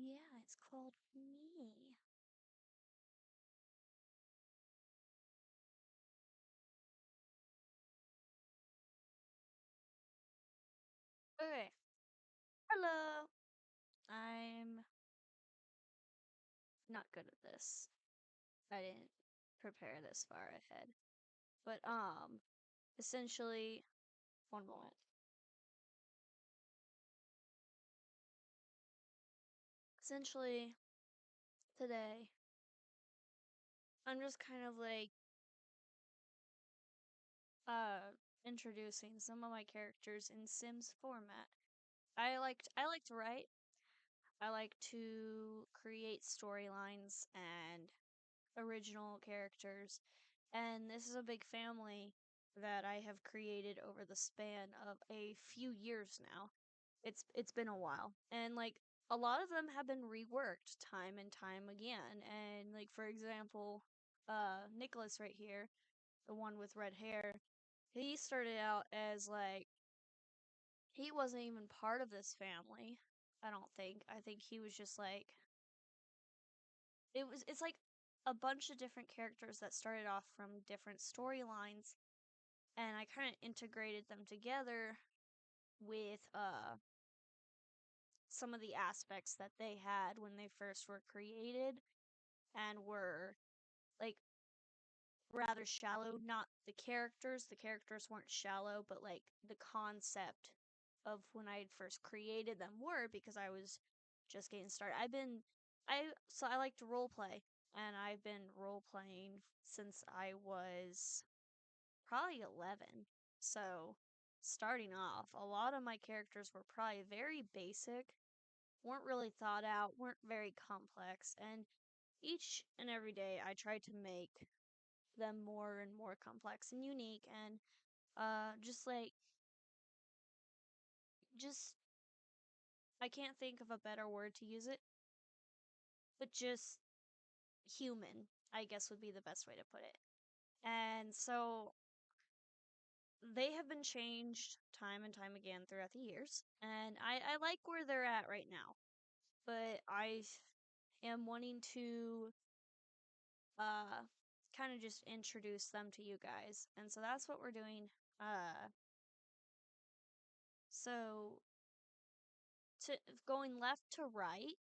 Yeah, it's called Me. Okay. Hello. I'm not good at this. I didn't prepare this far ahead. But essentially, one moment. Essentially, today I'm just kind of like uh introducing some of my characters in Sims format. I like to write. I like to create storylines and original characters. And this is a big family that I have created over the span of a few years now. It's been a while. And like a lot of them have been reworked time and time again. And like for example, Nicholas right here, the one with red hair, he started out as like he wasn't even part of this family. I don't think. I think he was just like it's like a bunch of different characters that started off from different storylines, and I kind of integrated them together with some of the aspects that they had when they first were created and were like rather shallow. Not the characters weren't shallow, but like the concept of when I first created them were, because I was just getting started. I like to role play, and I've been role playing since I was probably 11. So, starting off, a lot of my characters were probably very basic, weren't really thought out, weren't very complex, and each and every day I tried to make them more and more complex and unique, and just like just I can't think of a better word to use it, but just human, I guess would be the best way to put it. And so they have been changed time and time again throughout the years, and I like where they're at right now, but I am wanting to uh kind of just introduce them to you guys, and so that's what we're doing. Uh, so to going left to right,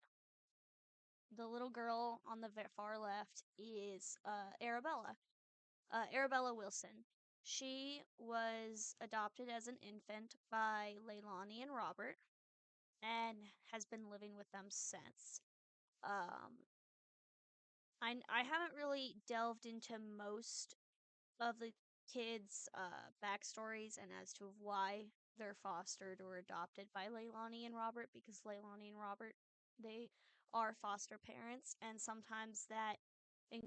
the little girl on the far left is Arabella. Arabella Wilson. She was adopted as an infant by Leilani and Robert and has been living with them since. Um, I haven't really delved into most of the kids' backstories and as to why they're fostered or adopted by Leilani and Robert, because Leilani and Robert, they are foster parents, and sometimes in,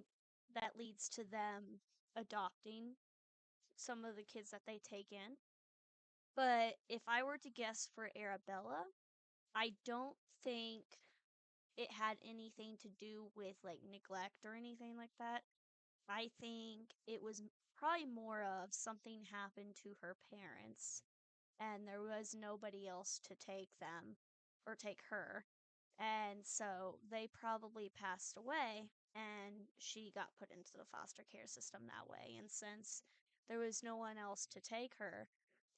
that leads to them adopting some of the kids that they take in. But if I were to guess for Arabella, I don't think it had anything to do with like neglect or anything like that. I think it was probably more of something happened to her parents and there was nobody else to take them or take her. And so they probably passed away and she got put into the foster care system that way. And since there was no one else to take her,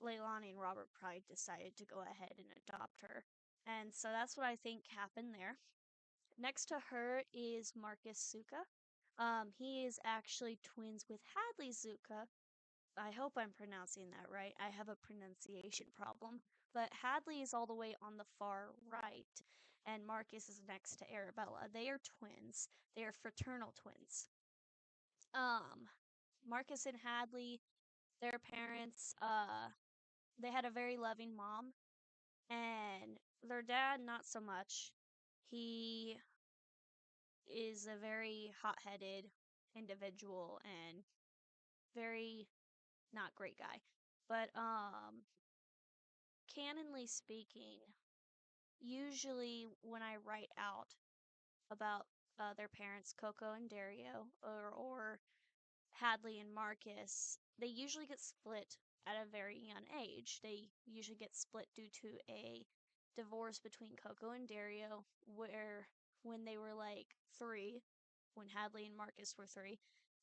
Leilani and Robert probably decided to go ahead and adopt her. And so that's what I think happened there. Next to her is Marcus Zuka. He is actually twins with Hadley Zuka. I hope I'm pronouncing that right. I have a pronunciation problem. But Hadley is all the way on the far right, and Marcus is next to Arabella. They are twins. They are fraternal twins. Um, Marcus and Hadley, their parents, they had a very loving mom, and their dad, not so much. He is a very hot-headed individual and very not great guy. But canonly speaking, usually when I write out about their parents, Coco and Dario, or Hadley and Marcus, they usually get split at a very young age. They usually get split due to a divorce between Coco and Dario, where when they were like 3, when Hadley and Marcus were 3,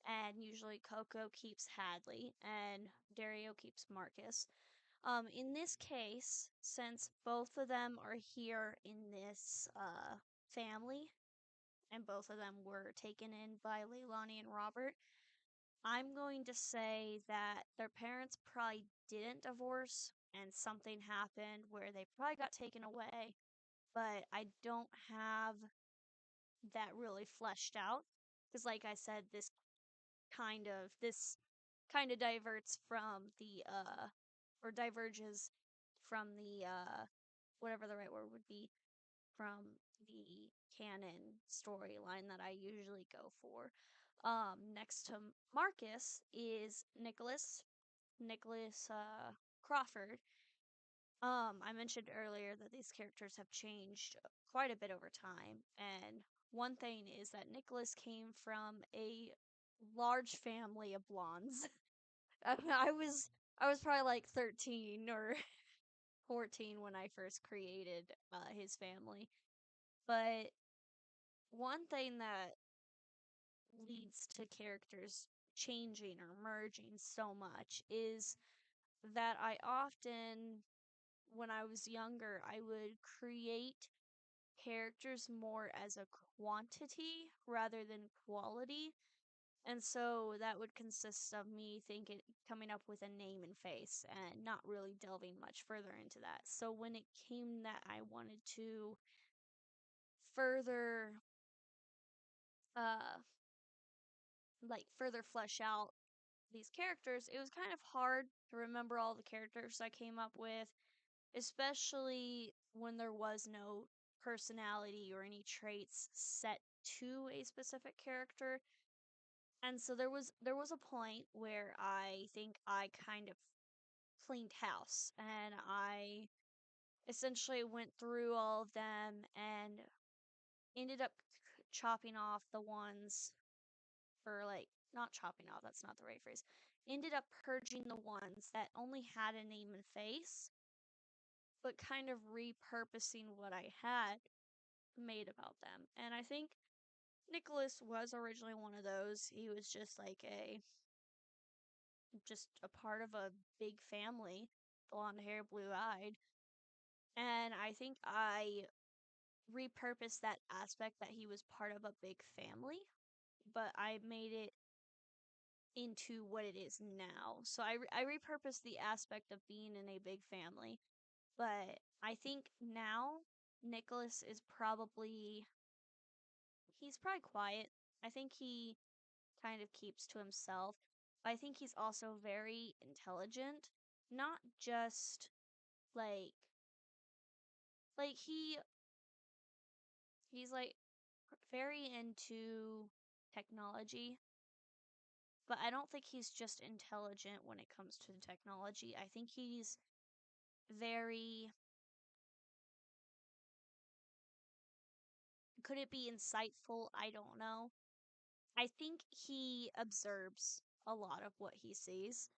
and usually Coco keeps Hadley and Dario keeps Marcus. In this case, since both of them are here in this family, and both of them were taken in by Leilani and Robert, I'm going to say that their parents probably didn't divorce and something happened where they probably got taken away, but I don't have that really fleshed out because like I said this kind of diverts from the or diverges from the whatever the right word would be, from the canon storyline that I usually go for. Next to Marcus is Nicholas Crawford. I mentioned earlier that these characters have changed quite a bit over time, and one thing is that Nicholas came from a large family of blondes. I was probably like 13 or 14 when I first created his family. But one thing that leads to characters changing or merging so much is that I often, when I was younger, I would create characters more as a quantity rather than quality. And so that would consist of me thinking, coming up with a name and face and not really delving much further into that. So when it came that I wanted to further, uh, further flesh out these characters, it was kind of hard to remember all the characters I came up with, especially when there was no personality or any traits set to a specific character. And so there was a point where I think I kind of cleaned house and I essentially went through all of them and ended up chopping off the ones, or like not chopping off, that's not the right phrase. Ended up purging the ones that only had a name and face, but kind of repurposing what I had made about them. And I think Nicholas was originally one of those. He was just a part of a big family, blonde hair, blue eyed. And I think I repurposed that aspect that he was part of a big family, but I made it into what it is now. So I repurposed the aspect of being in a big family, but I think now Nicholas is probably he's probably quiet. I think he kind of keeps to himself. But I think he's also very intelligent, not just like like he's like very into technology, but I don't think he's just intelligent when it comes to the technology. I think he's very, could it be insightful? I don't know. I think he observes a lot of what he sees,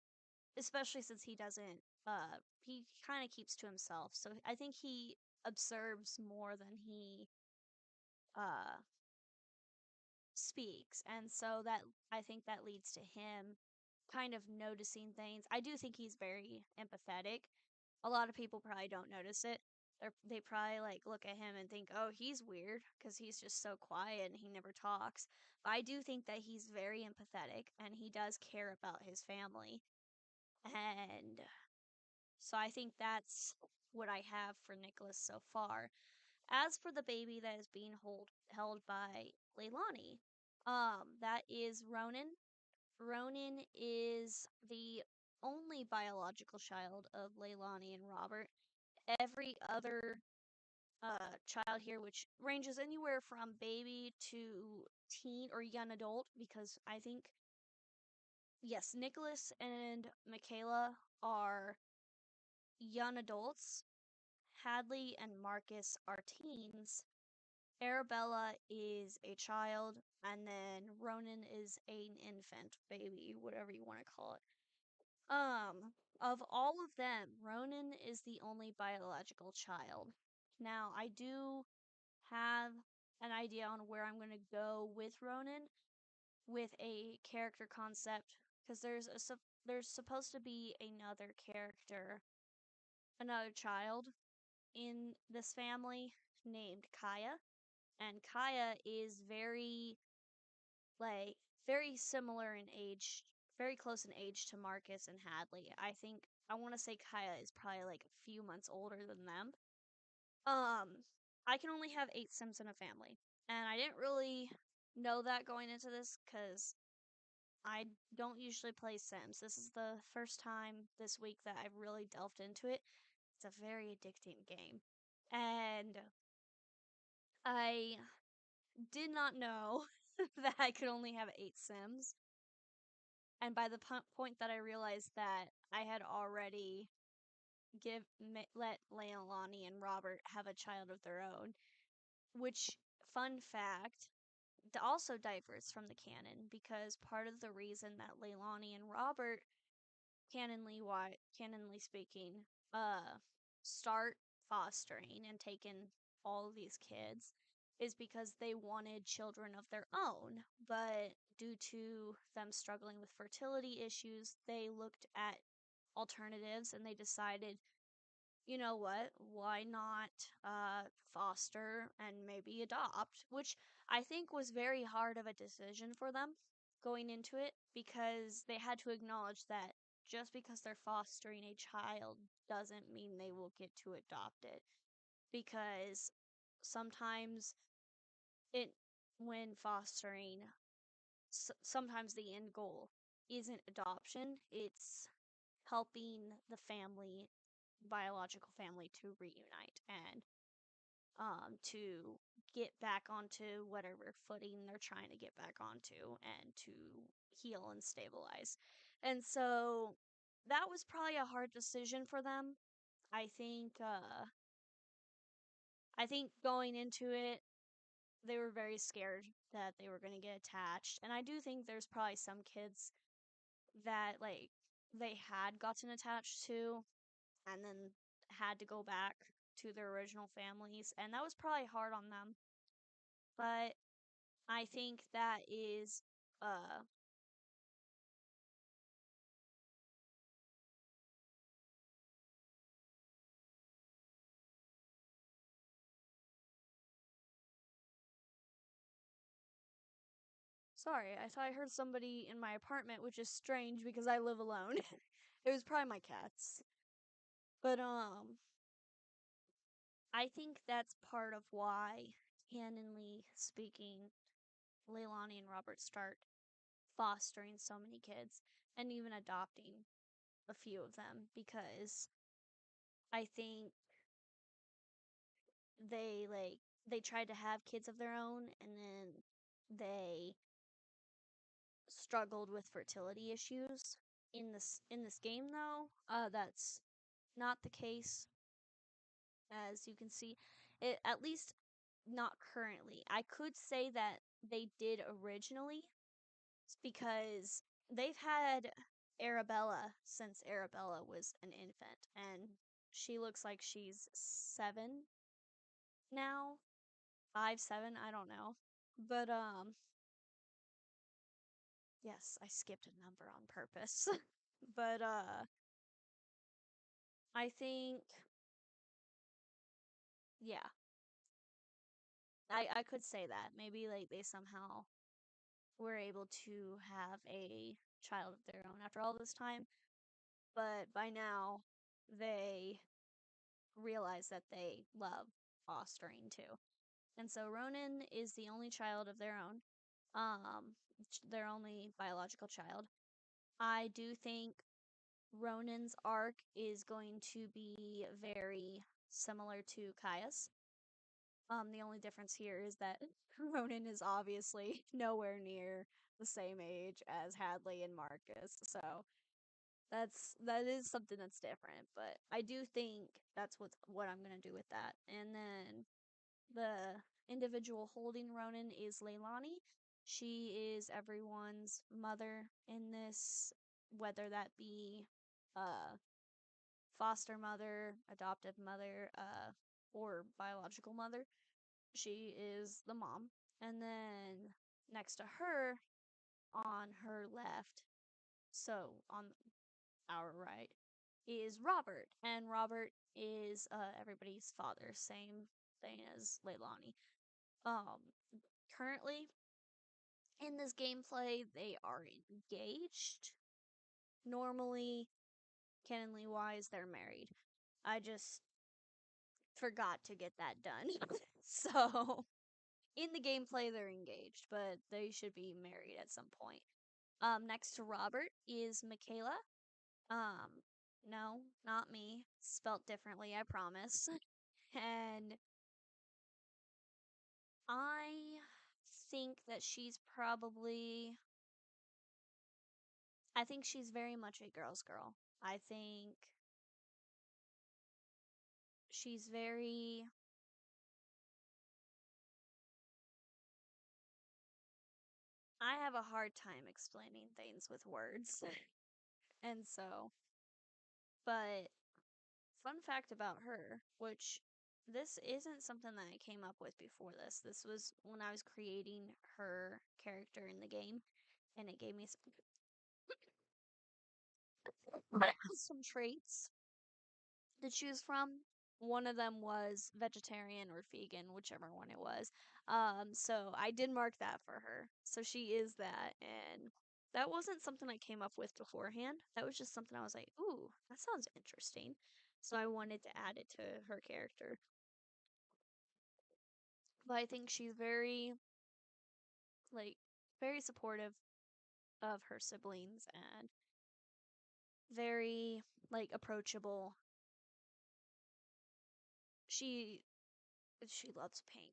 especially since he kind of keeps to himself. So I think he observes more than he uh speaks. And so that I think that leads to him kind of noticing things. I do think he's very empathetic. A lot of people probably don't notice it. They probably like look at him and think, "Oh, he's weird because he's just so quiet and he never talks." But I do think that he's very empathetic and he does care about his family. And so I think that's what I have for Nicholas so far. As for the baby that is being held by Leilani, that is Ronan. Ronan is the only biological child of Leilani and Robert. Every other child here, which ranges anywhere from baby to teen or young adult, because I think, yes, Nicholas and Michaela are young adults. Hadley and Marcus are teens. Arabella is a child, and then Ronan is an infant, baby, whatever you want to call it. Of all of them, Ronan is the only biological child. Now, I do have an idea on where I'm going to go with Ronan with a character concept because there's supposed to be another character, another child in this family named Kaya, and Kaya is like very similar in age, very close in age to Marcus and Hadley. I want to say Kaya is probably like a few months older than them. Um, I can only have 8 Sims in a family, and I didn't really know that going into this because I don't usually play Sims. This is the first time this week that I've really delved into it. It's a very addicting game, and I did not know that I could only have 8 Sims. And by the point that I realized that I had already let Leilani and Robert have a child of their own, which, fun fact, also diverts from the canon because part of the reason that Leilani and Robert, canonly speaking, start fostering and taking all of these kids is because they wanted children of their own, but due to them struggling with fertility issues, they looked at alternatives and they decided, you know what, why not foster and maybe adopt, which I think was very hard of a decision for them going into it because they had to acknowledge that just because they're fostering a child doesn't mean they will get to adopt it, because sometimes it when fostering, sometimes the end goal isn't adoption, it's helping the family, biological family, to reunite and to get back onto whatever footing they're trying to get back onto and to heal and stabilize. And so that was probably a hard decision for them. I think going into it, they were very scared that they were going to get attached. And I do think there's probably some kids that like they had gotten attached to and then had to go back to their original families, and that was probably hard on them. But I think that is uh sorry, I thought I heard somebody in my apartment, which is strange because I live alone. It was probably my cats. But I think that's part of why, canonly speaking, Leilani and Robert start fostering so many kids and even adopting a few of them because I think they tried to have kids of their own and then they struggled with fertility issues. In this game though, that's not the case, as you can see. It, at least not currently. I could say that they did originally because they've had Arabella since Arabella was an infant, and she looks like she's 7 now. 5, 7, I don't know. But yes, I skipped a number on purpose. But I think, yeah, I could say that. Maybe like they somehow were able to have a child of their own after all this time, but by now they realize that they love fostering too. And so Ronan is the only child of their own, um, their only biological child. I do think Ronan's arc is going to be very similar to Kaya's. The only difference here is that Ronan is obviously nowhere near the same age as Hadley and Marcus, so that is something that's different. But I do think that's what I'm gonna do with that. And then the individual holding Ronan is Leilani. She is everyone's mother in this, whether that be uh foster mother, adoptive mother, or biological mother. She is the mom. And then next to her, on her left, so on our right, is Robert. And Robert is everybody's father, same thing as Leilani. Um, Currently in this gameplay, they are engaged. Normally, canonly wise, they're married. I just forgot to get that done. So, in the gameplay, they're engaged, but they should be married at some point. Next to Robert is Michaela. Um, no, not me. Spelt differently, I promise. And I think that she's probably. I think she's very much a girl's girl. I think she's very. I have a hard time explaining things with words. And so, but fun fact about her, which this isn't something that I came up with before this. This was when I was creating her character in the game, and it gave me some traits to choose from. One of them was vegetarian or vegan, whichever one it was. So I did mark that for her. So she is that, and that wasn't something I came up with beforehand. That was just something I was like, ooh, that sounds interesting. So I wanted to add it to her character. But I think she's like, very supportive of her siblings and very, like, approachable. She she loves pink.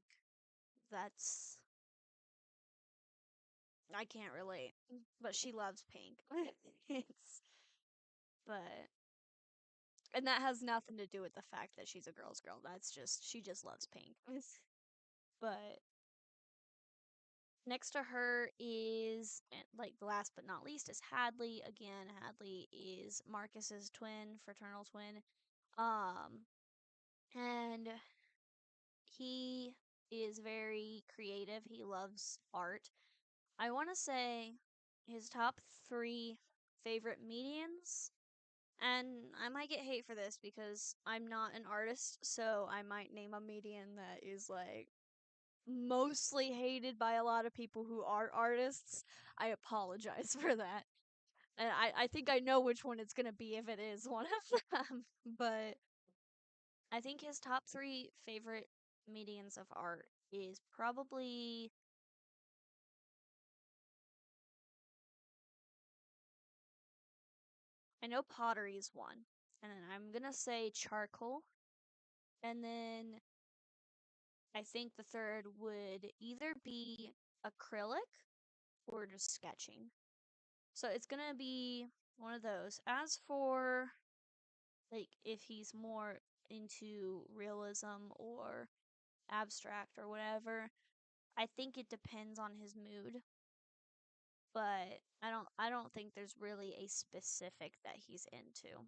That's I can't relate, but she loves pink. It's but and that has nothing to do with the fact that she's a girl's girl. That's just she just loves pink. But next to her is like the last but not least is Hadley. Again, Hadley is Marcus's twin, fraternal twin. Um and he is very creative. He loves art. I want to say his top 3 favorite medians. And I might get hate for this because I'm not an artist, so I might name a median that is like mostly hated by a lot of people who are artists. I apologize for that. And I think I know which one it's gonna be if it is one of them. But I think his top 3 favorite medians of art is probably. I know pottery is one. And then I'm gonna say charcoal. And then I think the third would either be acrylic or just sketching. So it's gonna be one of those. As for like if he's more into realism or abstract or whatever, I think it depends on his mood. But I don't think there's really a specific that he's into.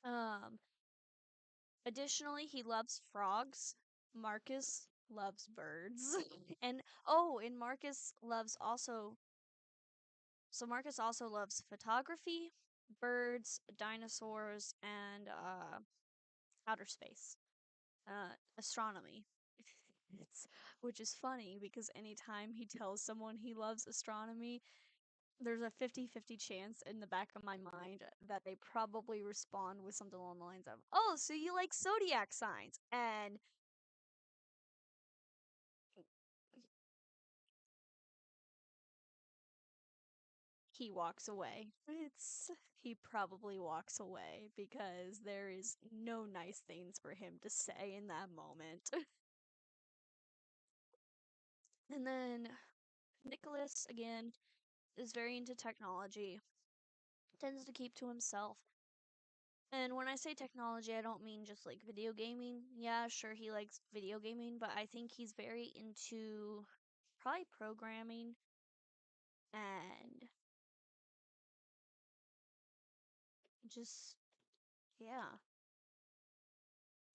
Um Additionally, he loves frogs. Marcus loves birds. And Marcus loves also so Marcus also loves photography, birds, dinosaurs, and outer space. Astronomy. It's which is funny because anytime he tells someone he loves astronomy, there's a 50-50 chance in the back of my mind that they probably respond with something along the lines of, "Oh, so you like zodiac signs?" And he walks away. He probably walks away because there is no nice things for him to say in that moment. And then Nicholas again is very into technology, tends to keep to himself. And when I say technology, I don't mean just like video gaming. Yeah, sure, he likes video gaming, but I think he's very into probably programming and just, yeah.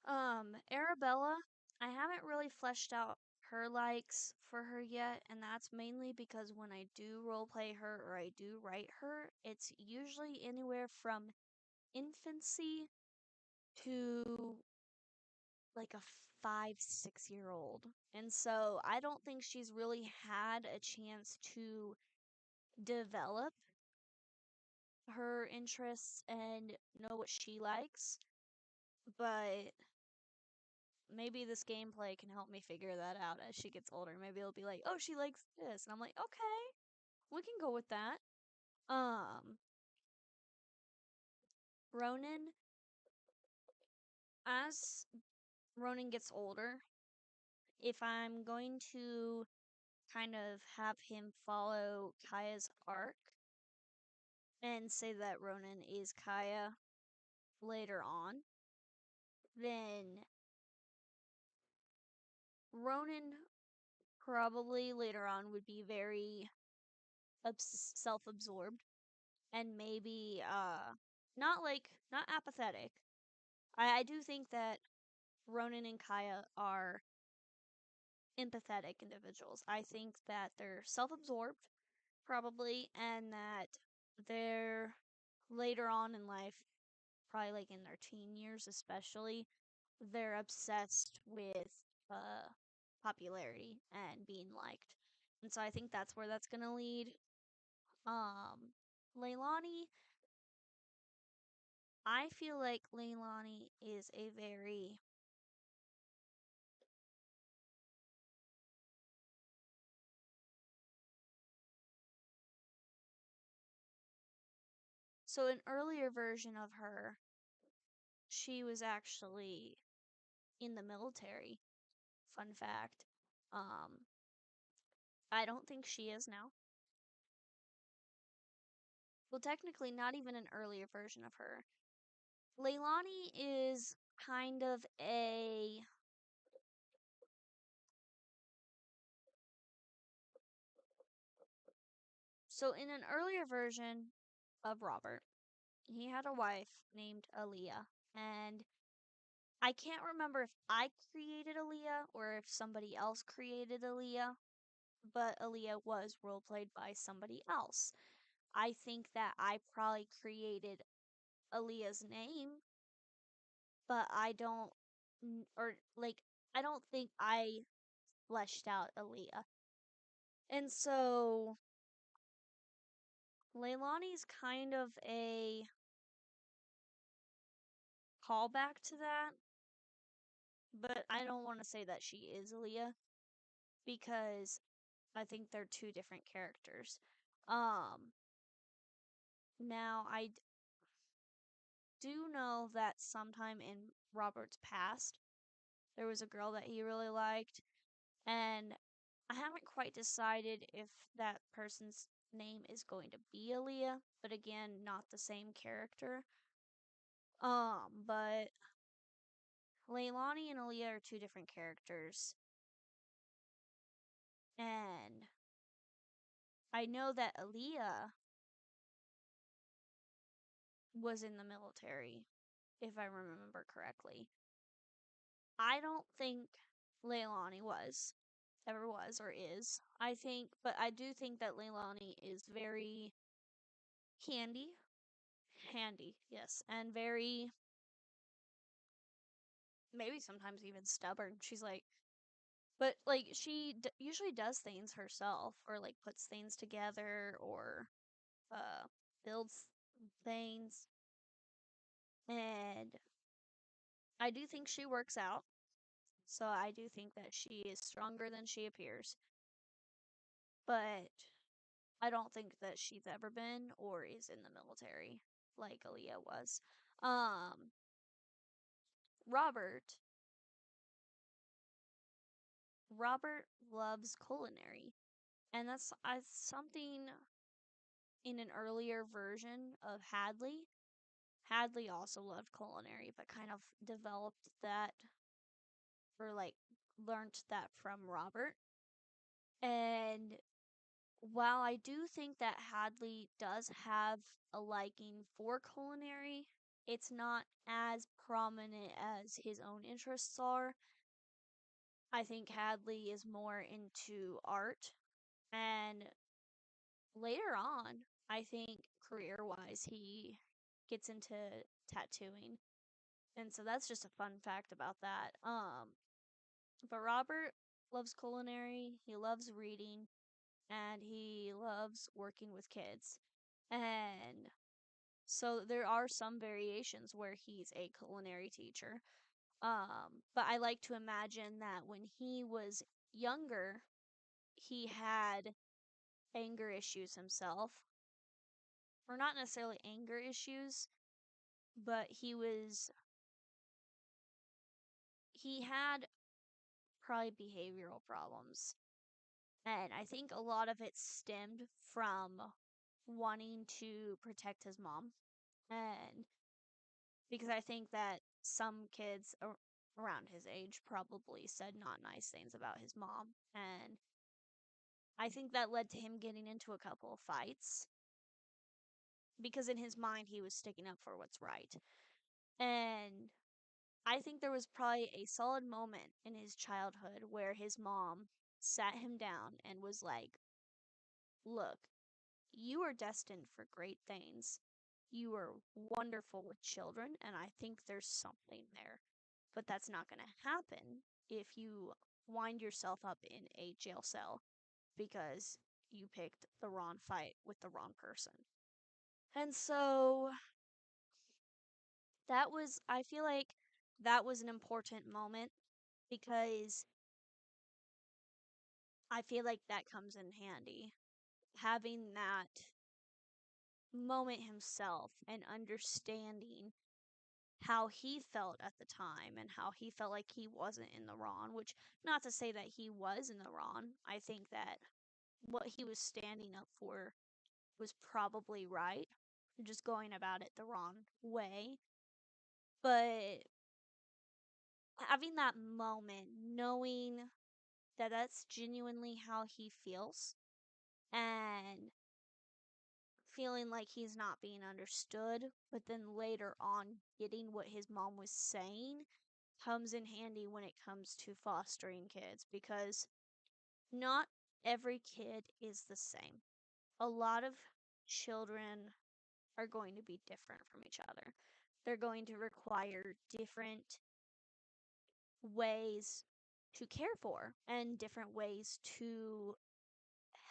Arabella, I haven't really fleshed out her likes for her yet, and that's mainly because when I do roleplay her or I do write her, it's usually anywhere from infancy to like a 5, 6 year old. And so I don't think she's really had a chance to develop her interests and know what she likes. But maybe this gameplay can help me figure that out as she gets older. Maybe it'll be like, oh, she likes this. And I'm like, okay, we can go with that. Um, Ronan, as Ronan gets older, if I'm going to kind of have him follow Kaya's arc and say that Ronan is Kaya later on, then Ronan probably later on would be very self-absorbed and maybe not apathetic. I do think that Ronan and Kaya are empathetic individuals. I think that they're self-absorbed probably and that they're later on in life, probably like in their teen years especially, they're obsessed with popularity and being liked. And so I think that's where that's going to lead. Leilani, I feel like Leilani is a very so an earlier version of her, she was actually in the military. Fun fact. Um, I don't think she is now. Well, technically, not even an earlier version of her. Leilani is kind of a. So, in an earlier version of Robert, he had a wife named Aaliyah. And I can't remember if I created Aaliyah or if somebody else created Aaliyah, but Aaliyah was roleplayed by somebody else. I think that I probably created Aaliyah's name, but I don't, or like, I don't think I fleshed out Aaliyah. And so Leilani's kind of a callback to that, but I don't want to say that she is Aaliyah because I think they're two different characters. Um, Now I do know that sometime in Robert's past, there was a girl that he really liked, and I haven't quite decided if that person's name is going to be Aaliyah, but again, not the same character. But Leilani and Aaliyah are two different characters, and I know that Aaliyah was in the military, if I remember correctly. I don't think Leilani ever was, or is. I think, but I do think that Leilani is very handy, yes, and very, maybe sometimes even stubborn. She's like, but like she usually does things herself, or like puts things together, or uh builds things, and I do think she works out. So I do think that she is stronger than she appears. But I don't think that she's ever been or is in the military like Aaliyah was. Um, Robert. Robert loves culinary. And that's something in an earlier version of Hadley. Hadley also loved culinary, but kind of developed that or like learned that from Robert. And while I do think that Hadley does have a liking for culinary it's not as prominent as his own interests are. I think Hadley is more into art, and later on, I think career-wise, he gets into tattooing. And so that's just a fun fact about that. But Robert loves culinary, he loves reading, and he loves working with kids. And so there are some variations where he's a culinary teacher. But I like to imagine that when he was younger, he had anger issues himself. Or not necessarily anger issues, but he had probably behavioral problems. And I think a lot of it stemmed from wanting to protect his mom. And because I think that some kids around his age probably said not nice things about his mom. And I think that led to him getting into a couple of fights because in his mind he was sticking up for what's right. And I think there was probably a solid moment in his childhood where his mom sat him down and was like, "Look, you are destined for great things. You are wonderful with children, and I think there's something there. But that's not going to happen if you wind yourself up in a jail cell because you picked the wrong fight with the wrong person." And so I feel like that was an important moment because I feel like that comes in handy. Having that moment himself and understanding how he felt at the time and how he felt like he wasn't in the wrong, which not to say that he was in the wrong. I think that what he was standing up for was probably right, just going about it the wrong way. But having that moment, knowing that that's genuinely how he feels and feeling like he's not being understood, but then later on getting what his mom was saying comes in handy when it comes to fostering kids because not every kid is the same. A lot of children are going to be different from each other. They're going to require different ways to care for and different ways to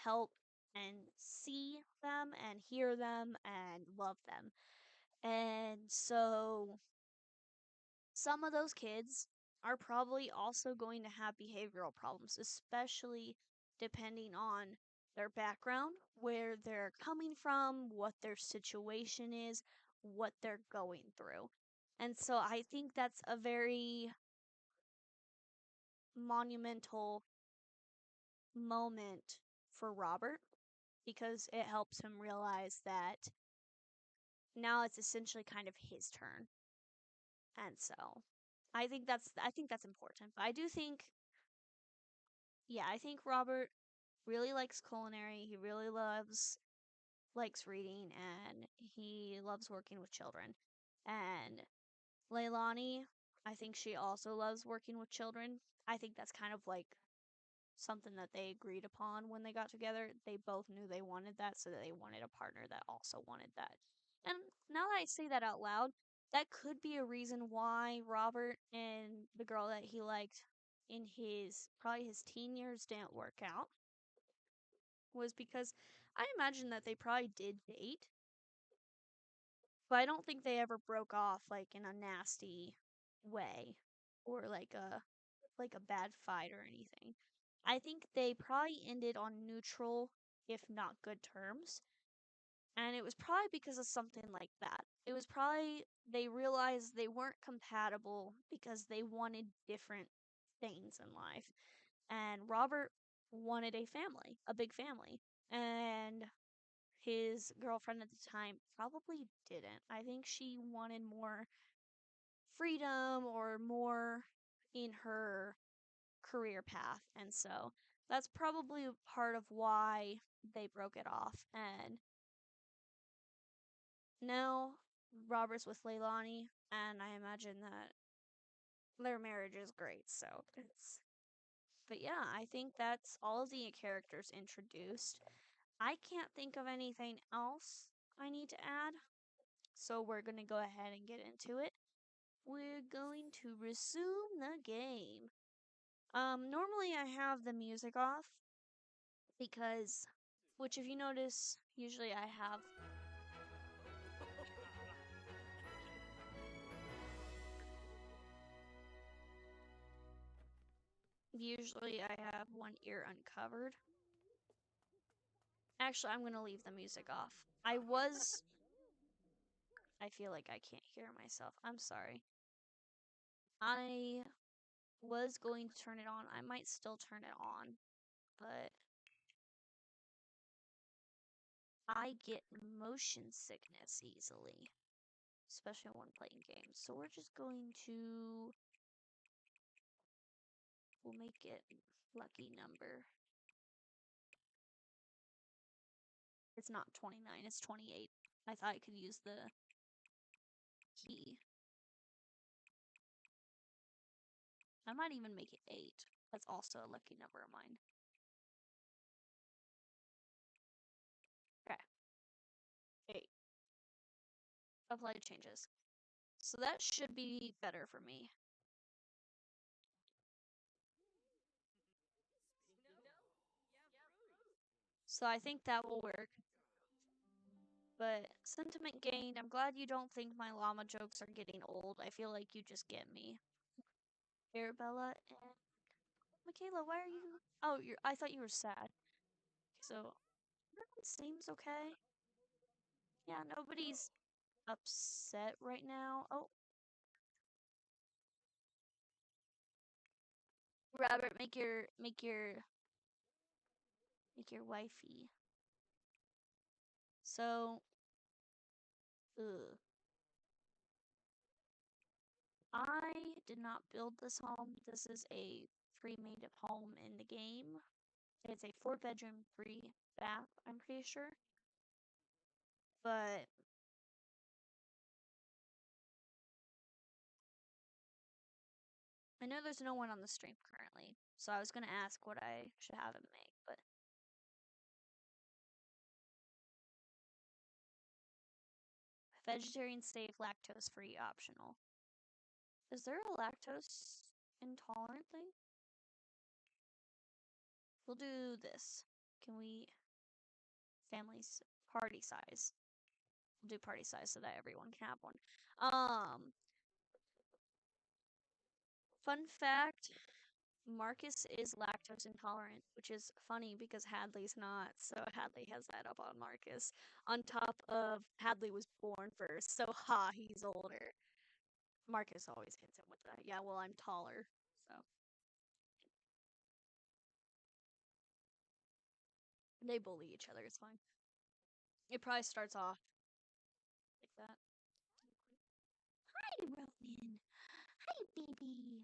help and see them and hear them and love them. And so some of those kids are probably also going to have behavioral problems, especially depending on their background, where they're coming from, what their situation is, what they're going through. And so I think that's a very monumental moment for Robert because it helps him realize that now it's essentially kind of his turn. And so I think that's important. But I do think I think Robert really likes culinary. He really likes reading and he loves working with children. And Leilani, I think she also loves working with children. I think that's kind of like something that they agreed upon when they got together. They both knew they wanted that, so that they wanted a partner that also wanted that. And now that I say that out loud, that could be a reason why Robert and the girl that he liked in his teen years didn't work out, was because I imagine that they probably did date, but I don't think they ever broke off like in a nasty way or like a bad fight or anything. I think they probably ended on neutral, if not good terms. And it was probably because of something like that. It was probably they realized they weren't compatible because they wanted different things in life. And Robert wanted a family, a big family. And his girlfriend at the time probably didn't. I think she wanted more freedom or more in her career path. And so that's probably part of why they broke it off. And now Robert's with Leilani, and I imagine that their marriage is great. So it's. But yeah, I think that's all of the characters introduced. I can't think of anything else I need to add, so we're gonna go ahead and get into it. We're going to resume the game. Normally I have the music off because, which if you notice, usually I have one ear uncovered. Actually, I'm gonna leave the music off. I feel like I can't hear myself. I'm sorry. I was going to turn it on. I might still turn it on, but I get motion sickness easily, especially when playing games. So we're just going to, we'll make it lucky number. It's not 29, it's 28. I thought I could use the key. I might even make it 8. That's also a lucky number of mine. Okay. 8. Apply changes. So that should be better for me. So I think that will work. But sentiment gained. I'm glad you don't think my llama jokes are getting old. I feel like you just get me. Arabella and Michaela, why are you? Oh, I thought you were sad. So everyone seems okay. Yeah, nobody's upset right now. Oh, Robert, make your wifey. So, ugh. I did not build this home. This is a pre-made home in the game. It's a 4-bedroom, 3-bath, I'm pretty sure. But I know there's no one on the stream currently, so I was gonna ask what I should have him make, but vegetarian safe, lactose free optional. Is there a lactose intolerant thing? We'll do this. Can we families party size? We'll do party size so that everyone can have one. Fun fact, Marcus is lactose intolerant, which is funny because Hadley's not. So Hadley has that up on Marcus. On top of Hadley was born first, so he's older. Marcus always hits him with that. Yeah, well, I'm taller, so they bully each other. It's fine. It probably starts off like that. Hi, Ronan. Hi, baby.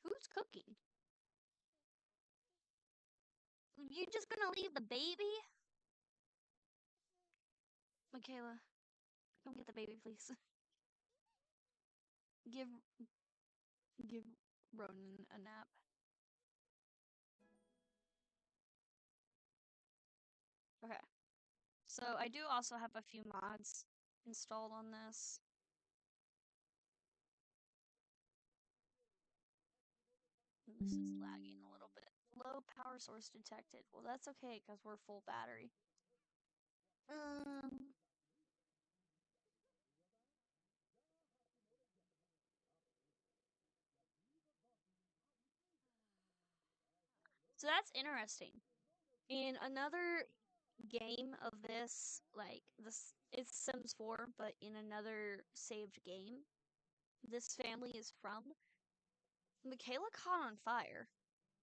Who's cooking? You just gonna leave the baby? Michaela, come get the baby, please. give give Ronan a nap. Okay. So I do also have a few mods installed on this. This is lagging a little bit. Low power source detected. Well, that's okay because we're full battery. Um. So that's interesting. In another game of this, like this, it's Sims 4, but in another saved game, this family is from. Michaela caught on fire.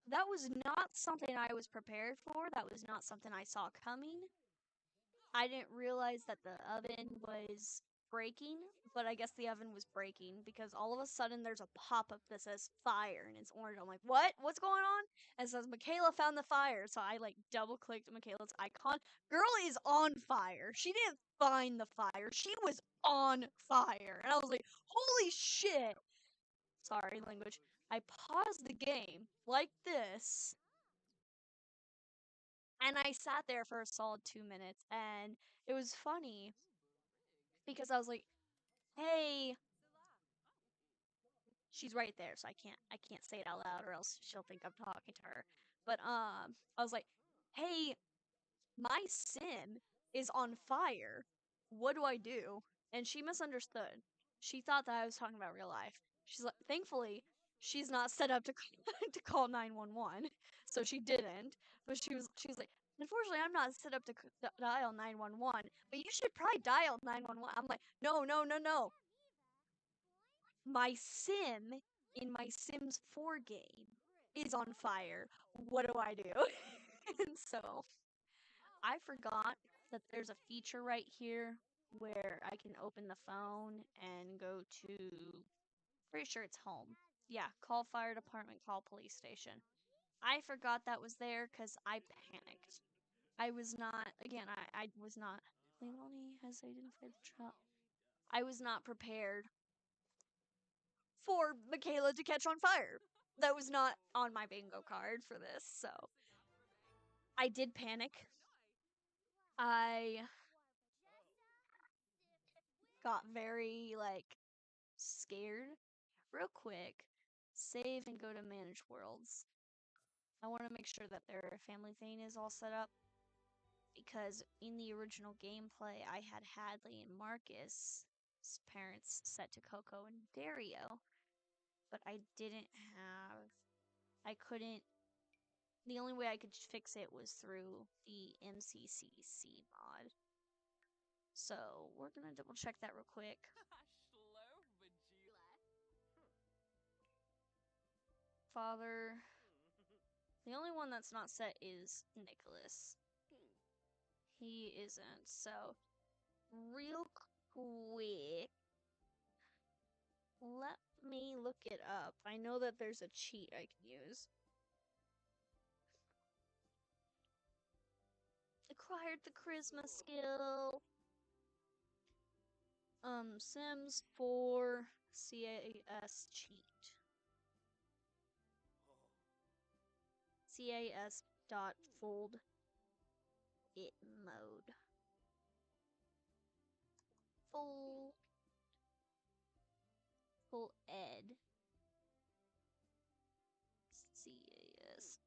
That was not something I was prepared for. That was not something I saw coming. I didn't realize that the oven was breaking, but I guess the oven was breaking because all of a sudden there's a pop-up that says fire and it's orange. I'm like, what? What's going on? And it says Michaela found the fire. So I like double clicked Michaela's icon. Girl is on fire. She didn't find the fire. She was on fire. And I was like, holy shit. Sorry, language. I paused the game like this. And I sat there for a solid 2 minutes. And it was funny because I was like, hey, she's right there, so I can't say it out loud or else she'll think I'm talking to her. But I was like, "Hey, my sim is on fire. What do I do?" And she misunderstood. She thought that I was talking about real life. She's like, thankfully, she's not set up to to call 911, so she didn't. But she's like, unfortunately, I'm not set up to dial 911. But you should probably dial 911. I'm like, no, no, no, no. My sim in my Sims 4 game is on fire. What do I do? And so I forgot that there's a feature right here where I can open the phone and go to, pretty sure it's home. Yeah, call fire department, call police station. I forgot that was there because I panicked. I was not, again, I was not, Leilani has identified the truck. I was not prepared for Michaela to catch on fire. That was not on my bingo card for this, so I did panic. I got very like scared. Real quick, save and go to manage worlds. I want to make sure that their family thing is all set up because in the original gameplay I had Hadley and Marcus' parents set to Coco and Dario, but I didn't have, I couldn't, the only way I could fix it was through the MCCC mod. So we're gonna double check that real quick. Father. The only one that's not set is Nicholas. He isn't. So real quick, let me look it up. I know that there's a cheat I can use. Acquired the charisma skill. Sims 4 CAS cheat. CAS dot fold it mode. Full ed. CAS.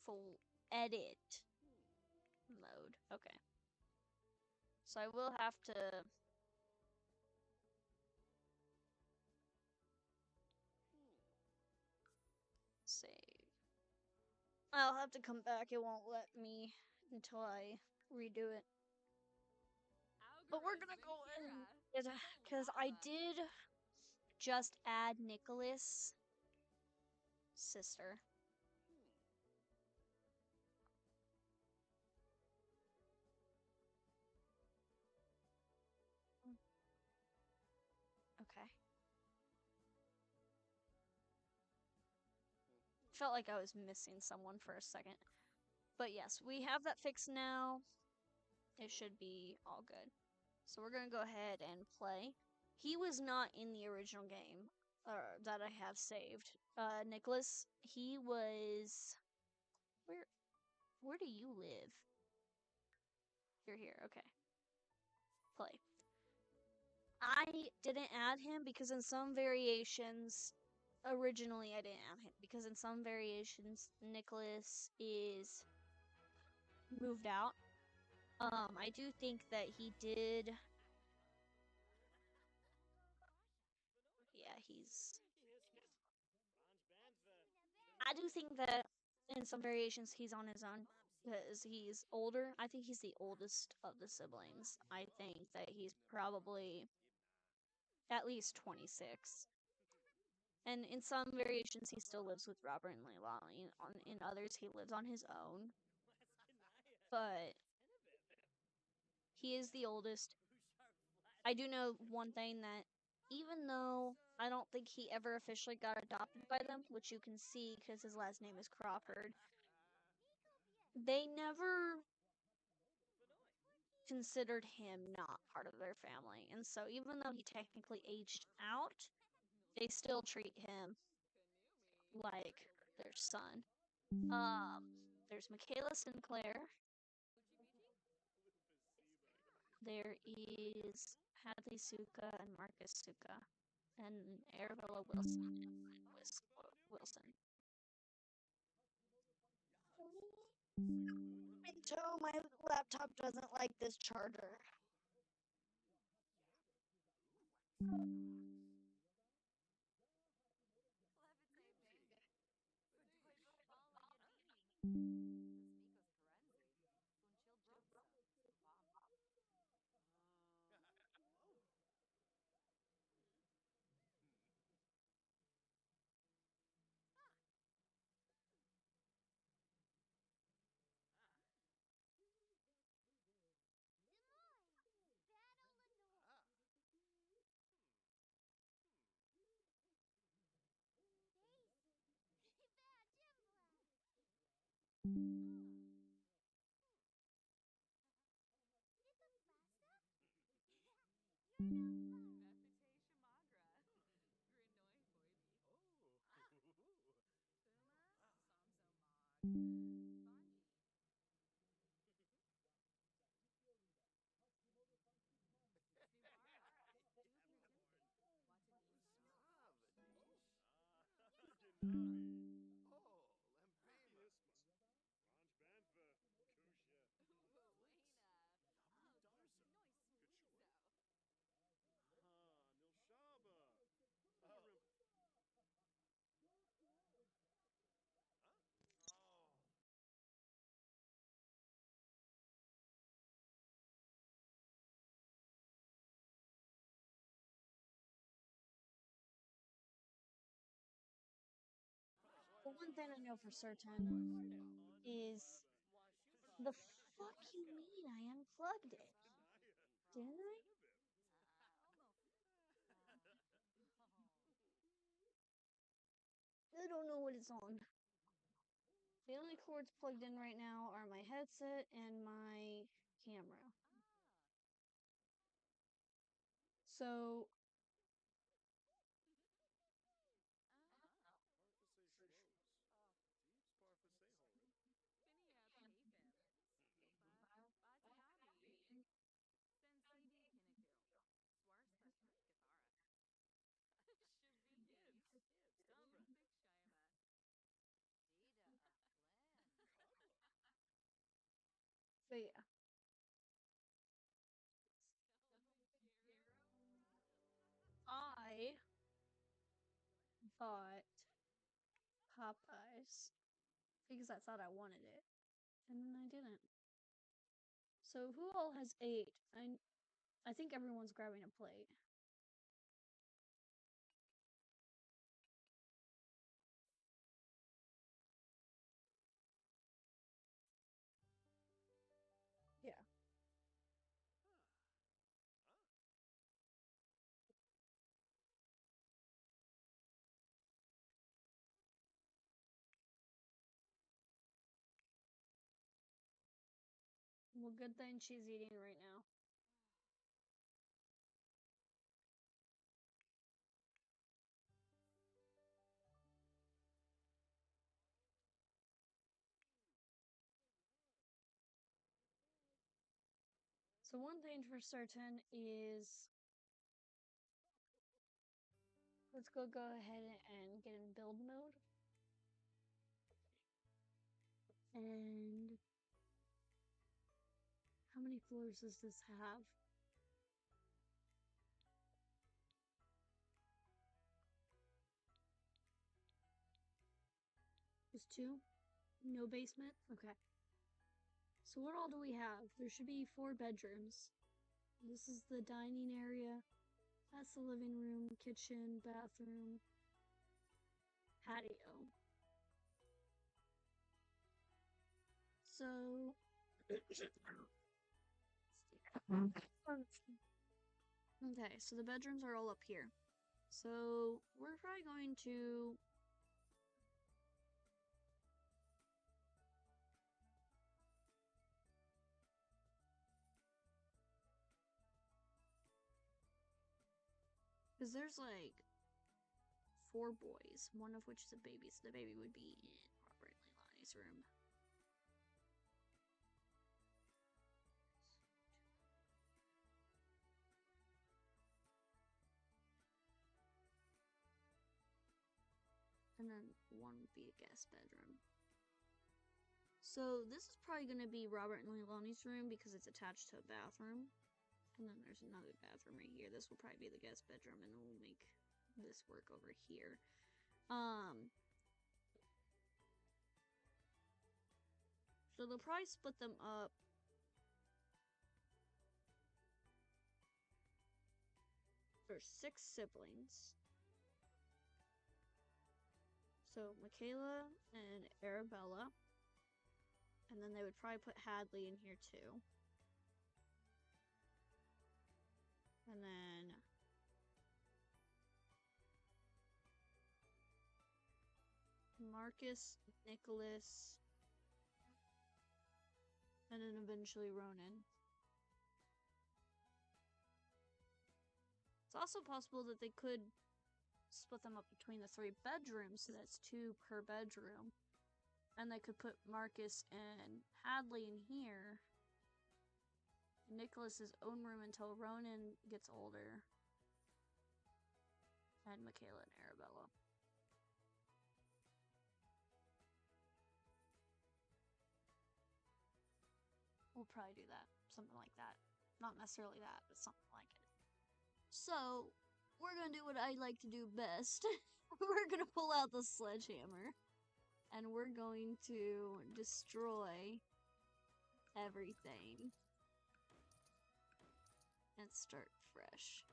Full edit mode. Okay. So I will have to save. I'll have to come back. It won't let me until I redo it. But we're gonna go ahead because I did just add Nicholas' sister. Okay. Felt like I was missing someone for a second. But yes, we have that fixed now. It should be all good. So we're gonna go ahead and play. He was not in the original game that I have saved. Nicholas, he was. Where do you live? You're here, okay. Play. I didn't add him because in some variations, originally I didn't add him because in some variations, Nicholas is moved out. I do think that he did. Yeah, he's. I do think that in some variations he's on his own because he's older. I think he's the oldest of the siblings. I think that he's probably at least 26. And in some variations, he still lives with Robert and Leilani. In others, he lives on his own. but he is the oldest. I do know one thing that even though I don't think he ever officially got adopted by them, which you can see because his last name is Crawford, they never considered him not part of their family. And so even though he technically aged out, they still treat him like their son. There's Michaela Sinclair. There is Hadley Suka and Marcus Suka, and Arabella Wilson and Wilson. Minto, my laptop doesn't like this charger. The one thing I know for certain is the fuck you mean I unplugged it? Didn't I? I don't know what it's on. The only cords plugged in right now are my headset and my camera. So yeah. I bought Popeyes because I thought I wanted it, and then I didn't. So who all has ate? I think everyone's grabbing a plate. Yeah. Well, good thing she's eating right now. So one thing for certain is let's go ahead and get in build mode. And how many floors does this have? Just two? No basement? Okay. So what all do we have? There should be 4 bedrooms. This is the dining area. That's the living room, kitchen, bathroom, patio. So Okay, so the bedrooms are all up here. So we're probably going to... Because there's like 4 boys, one of which is a baby, so the baby would be in Robert and Leilani's room. And then one would be a guest bedroom. So this is probably going to be Robert and Leilani's room because it's attached to a bathroom. And then there's another bathroom right here. This will probably be the guest bedroom, and we'll make this work over here. So they'll probably split them up. There's 6 siblings. So Michaela and Arabella. And then they would probably put Hadley in here too. And then Marcus, Nicholas, and then eventually Ronan. It's also possible that they could split them up between the 3 bedrooms, so that's 2 per bedroom. And they could put Marcus and Hadley in here. Nicholas's own room until Ronan gets older. And Michaela and Arabella. We'll probably do that. Something like that. Not necessarily that, but something like it. So, we're gonna do what I like to do best. We're gonna pull out the sledgehammer. And we're going to destroy everything. And start fresh.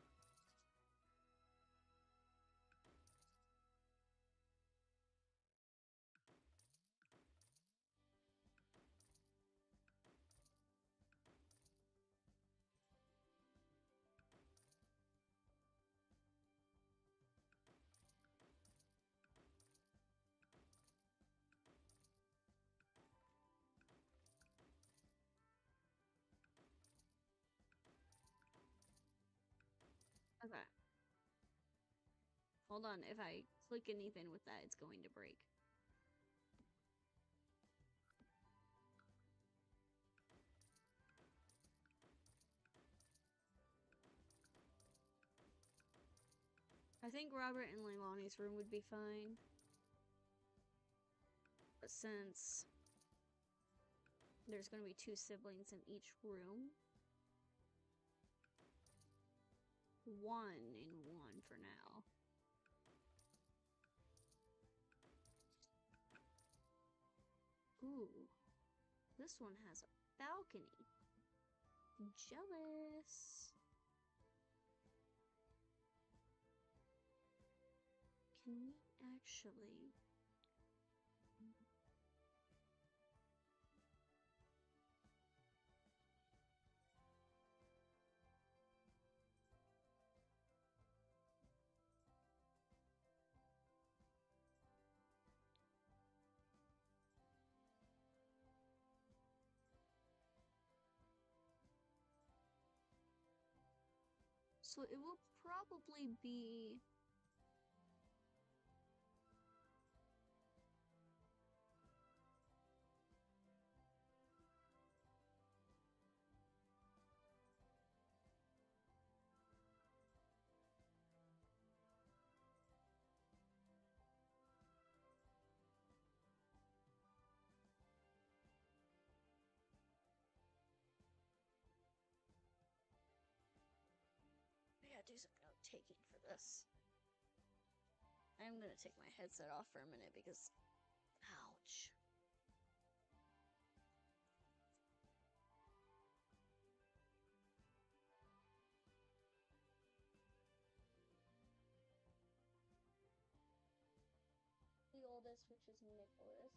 Okay. Hold on, if I click anything with that, it's going to break. I think Robert and Leilani's room would be fine. But since there's going to be 2 siblings in each room, 1 in 1 for now. Ooh, this one has a balcony. Jealous. Can we actually... So it will probably be... I gotta do some note taking for this. I'm gonna take my headset off for a minute because... Ouch. The oldest, which is Nicholas.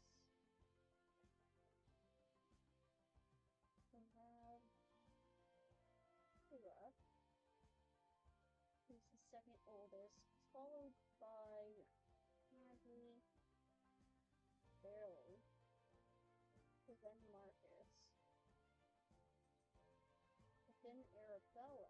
second oldest, followed by Maggie, barely, then Marcus, then Arabella.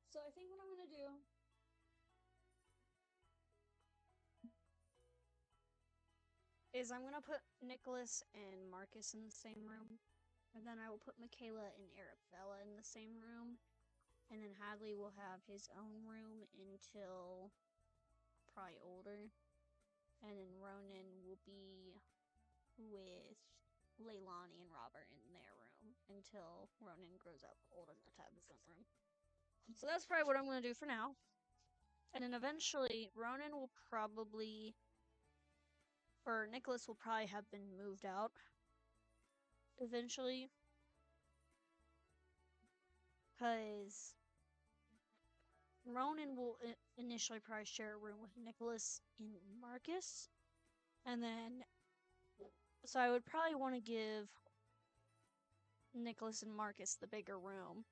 So I think what I'm gonna do is I'm gonna put Nicholas and Marcus in the same room, and then I will put Michaela and Arabella in the same room, and then Hadley will have his own room until probably older, and then Ronan will be with Leilani and Robert in their room until Ronan grows up old enough to have his own room. So that's probably what I'm gonna do for now. And then eventually, Ronan will probably, or Nicholas will probably have been moved out eventually. Because Ronan will initially probably share a room with Nicholas and Marcus. And then, so I would probably want to give Nicholas and Marcus the bigger room.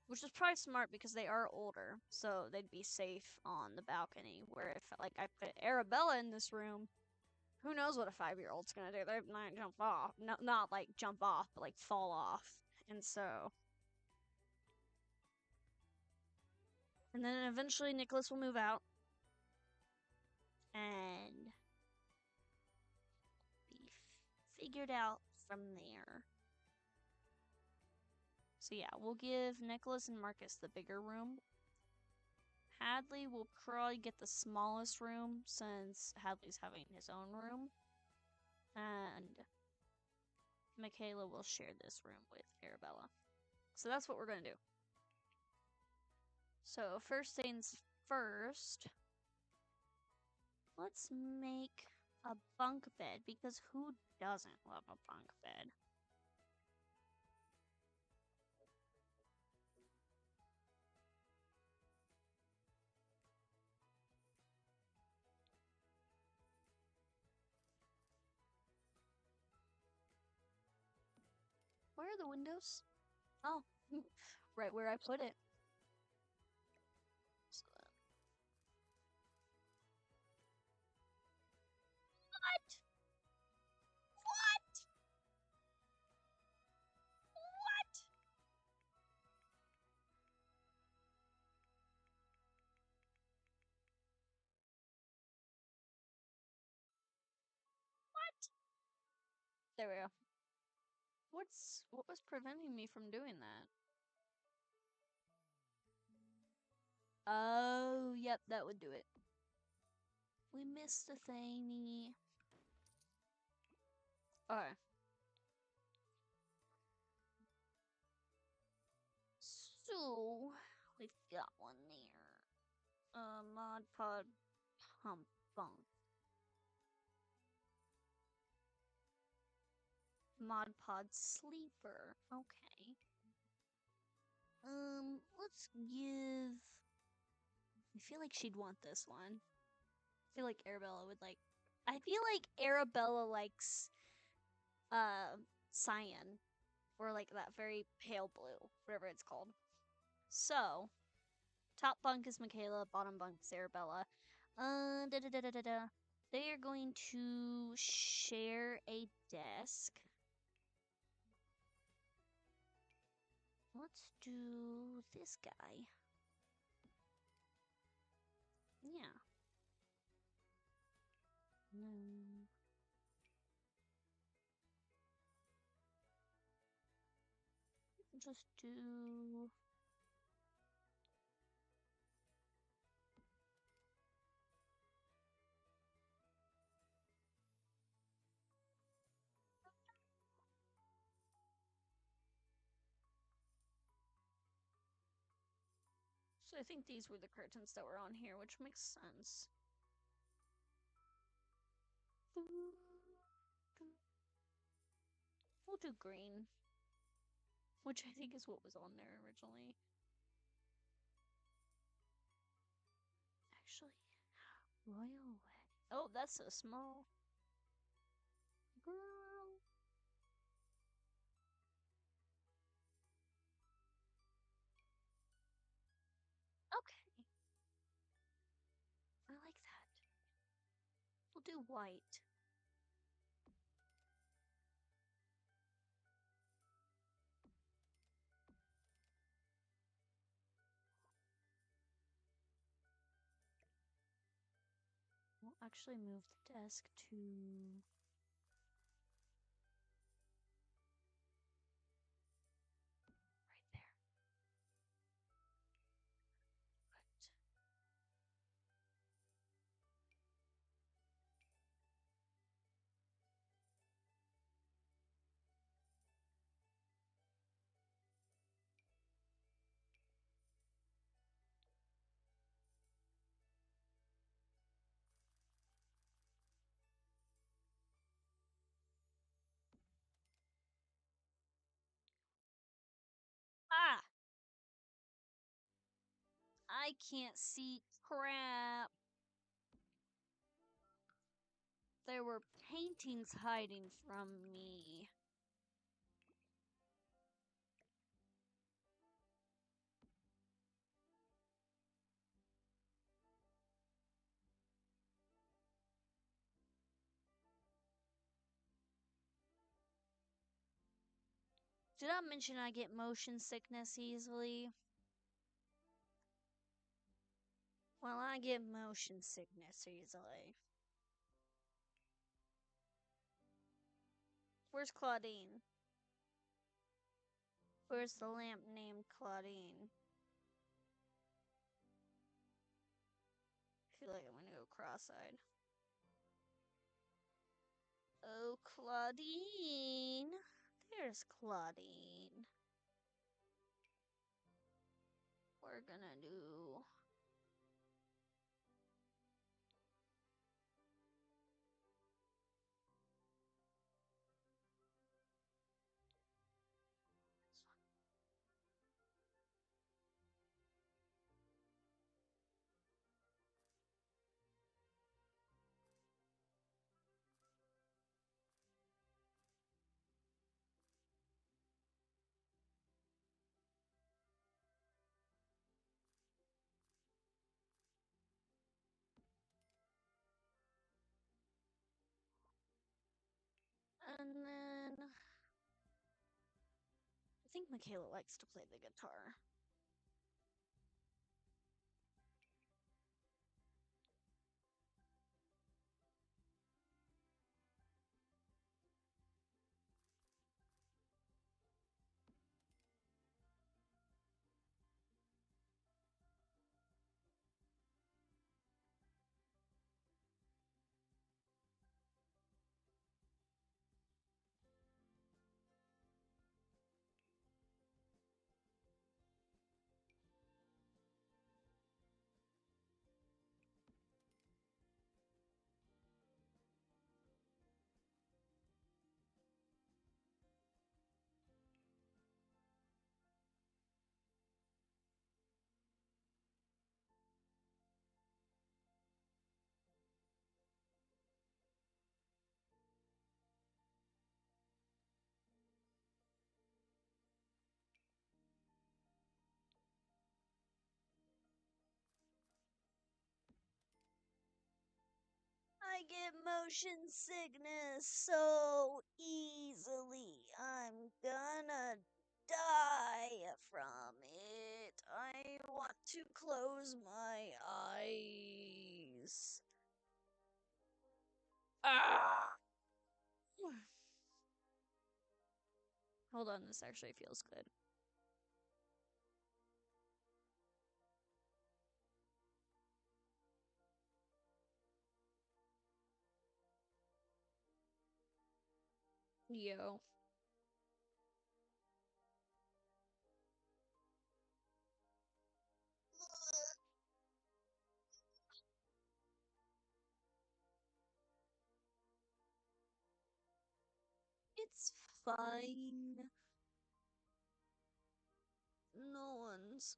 Which is probably smart because they are older, so they'd be safe on the balcony. Where if like I put Arabella in this room, who knows what a 5-year-old's gonna do? They might jump off, not like jump off, but like fall off. And so, and then eventually Nicholas will move out, and be figured out from there. So yeah, we'll give Nicholas and Marcus the bigger room. Hadley will probably get the smallest room since Hadley's having his own room. And Michaela will share this room with Arabella. So that's what we're going to do. So first things first, let's make a bunk bed, because who doesn't love a bunk bed? Where are the windows? Oh, right where I put it. So what? What? What? What? There we go. What was preventing me from doing that? Oh, yep, that would do it. We missed a thingy. Okay. So, we've got one there. Mod Pod Hump Bunk. Mod Pod Sleeper. Okay. Let's give... I feel like she'd want this one. I feel like Arabella would like... I feel like Arabella likes, cyan. Or like that very pale blue, whatever it's called. So, Top bunk is Michaela, bottom bunk is Arabella. They are going to share a desk. Let's do this guy. Yeah. No. Just do... So I think these were the curtains that were on here, which makes sense. We'll do green, which I think is what was on there originally. Actually, royal wedding. Oh, that's so small. Girl. Okay. I like that. We'll do white. We'll actually move the desk to... right there. Right. Ah! I can't see crap. There were paintings hiding from me. Did I mention I get motion sickness easily? Well, I get motion sickness easily. Where's Claudine? Where's the lamp named Claudine? I feel like I'm gonna go cross-eyed. Oh, Claudine. There's Claudine. We're gonna do... this one. And then... I think Michaela likes to play the guitar. get motion sickness so easily. I'm gonna die from it. I want to close my eyes. Ah! Hold on, this actually feels good. Yo. It's fine. No one's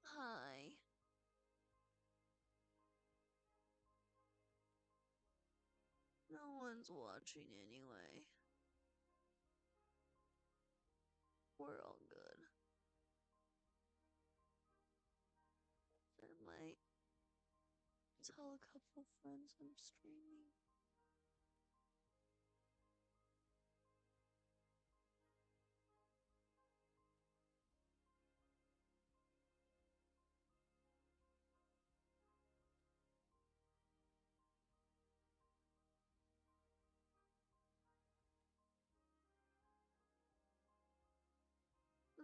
high. No one's watching anyway. We're all good. I might tell a couple friends I'm streaming.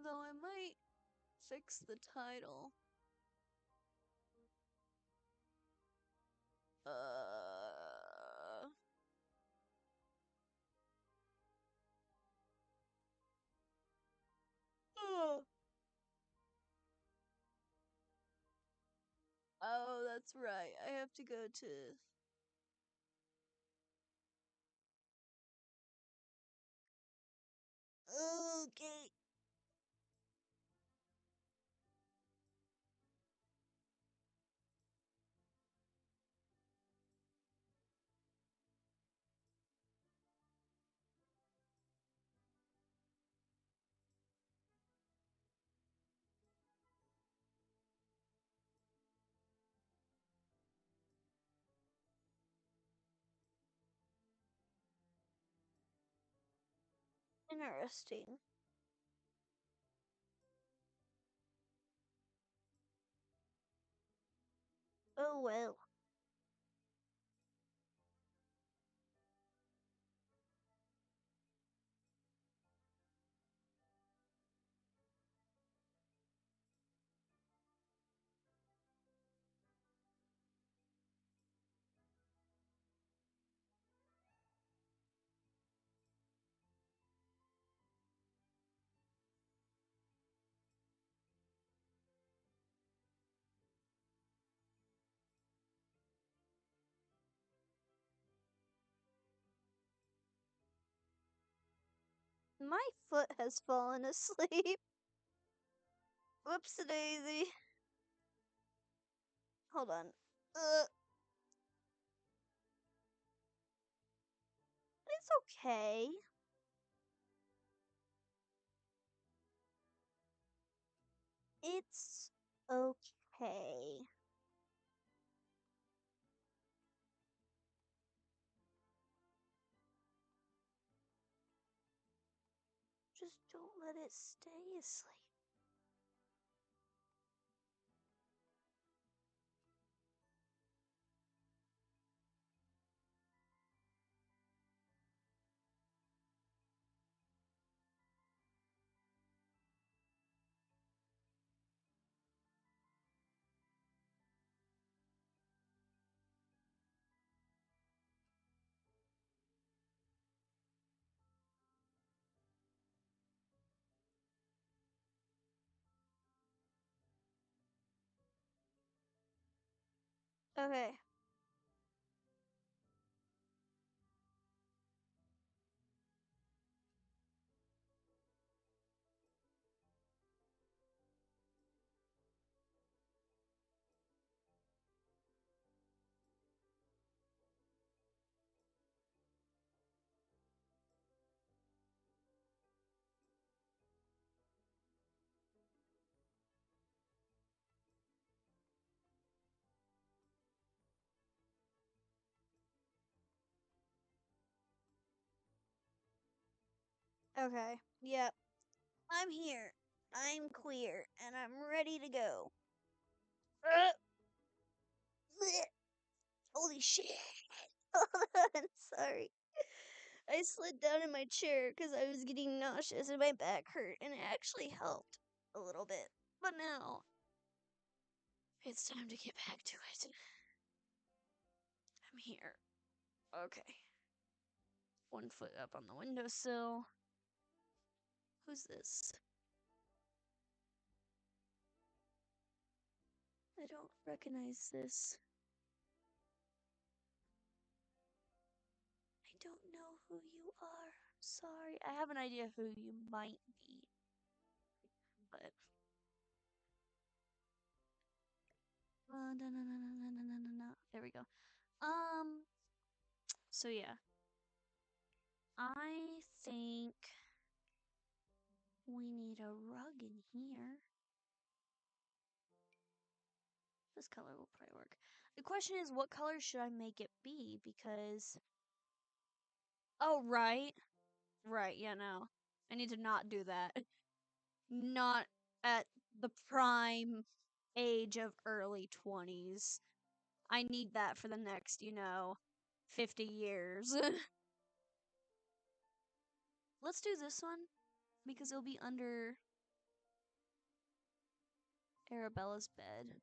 Though I might fix the title. Oh, that's right. I have to go to. Okay. Interesting. Oh well. My foot has fallen asleep. Whoops a daisy. Hold on. It's okay. It's okay. Just don't let it stay asleep. Okay. Okay. Yep. I'm here. I'm clear, and I'm ready to go. Holy shit. Hold on. Sorry. I slid down in my chair because I was getting nauseous and my back hurt, and it actually helped a little bit. But now, it's time to get back to it. I'm here. Okay. 1 foot up on the windowsill. Who's this? I don't recognize this. I don't know who you are. Sorry. I have an idea who you might be. But no. There we go. So yeah. I think we need a rug in here. This color will probably work. The question is, what color should I make it be? Because... Oh, right. Right, yeah, no. I need to not do that. Not at the prime age of early 20s. I need that for the next, 50 years. Let's do this one, because it'll be under Arabella's bed.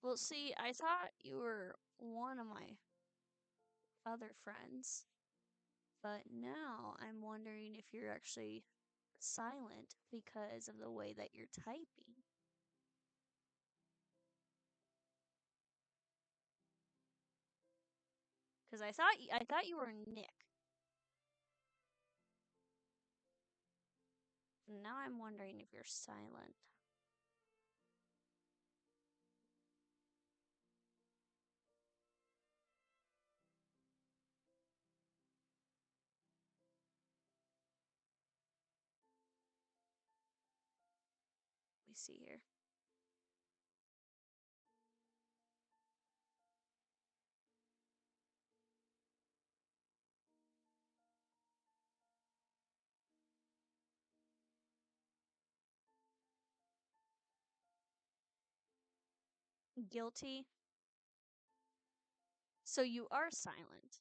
Well, see, I thought you were one of my other friends, but now I'm wondering if you're actually silent because of the way that you're typing. Because I thought you were Nick. Now I'm wondering if you're silent. Let me see here. Guilty. So you are silent.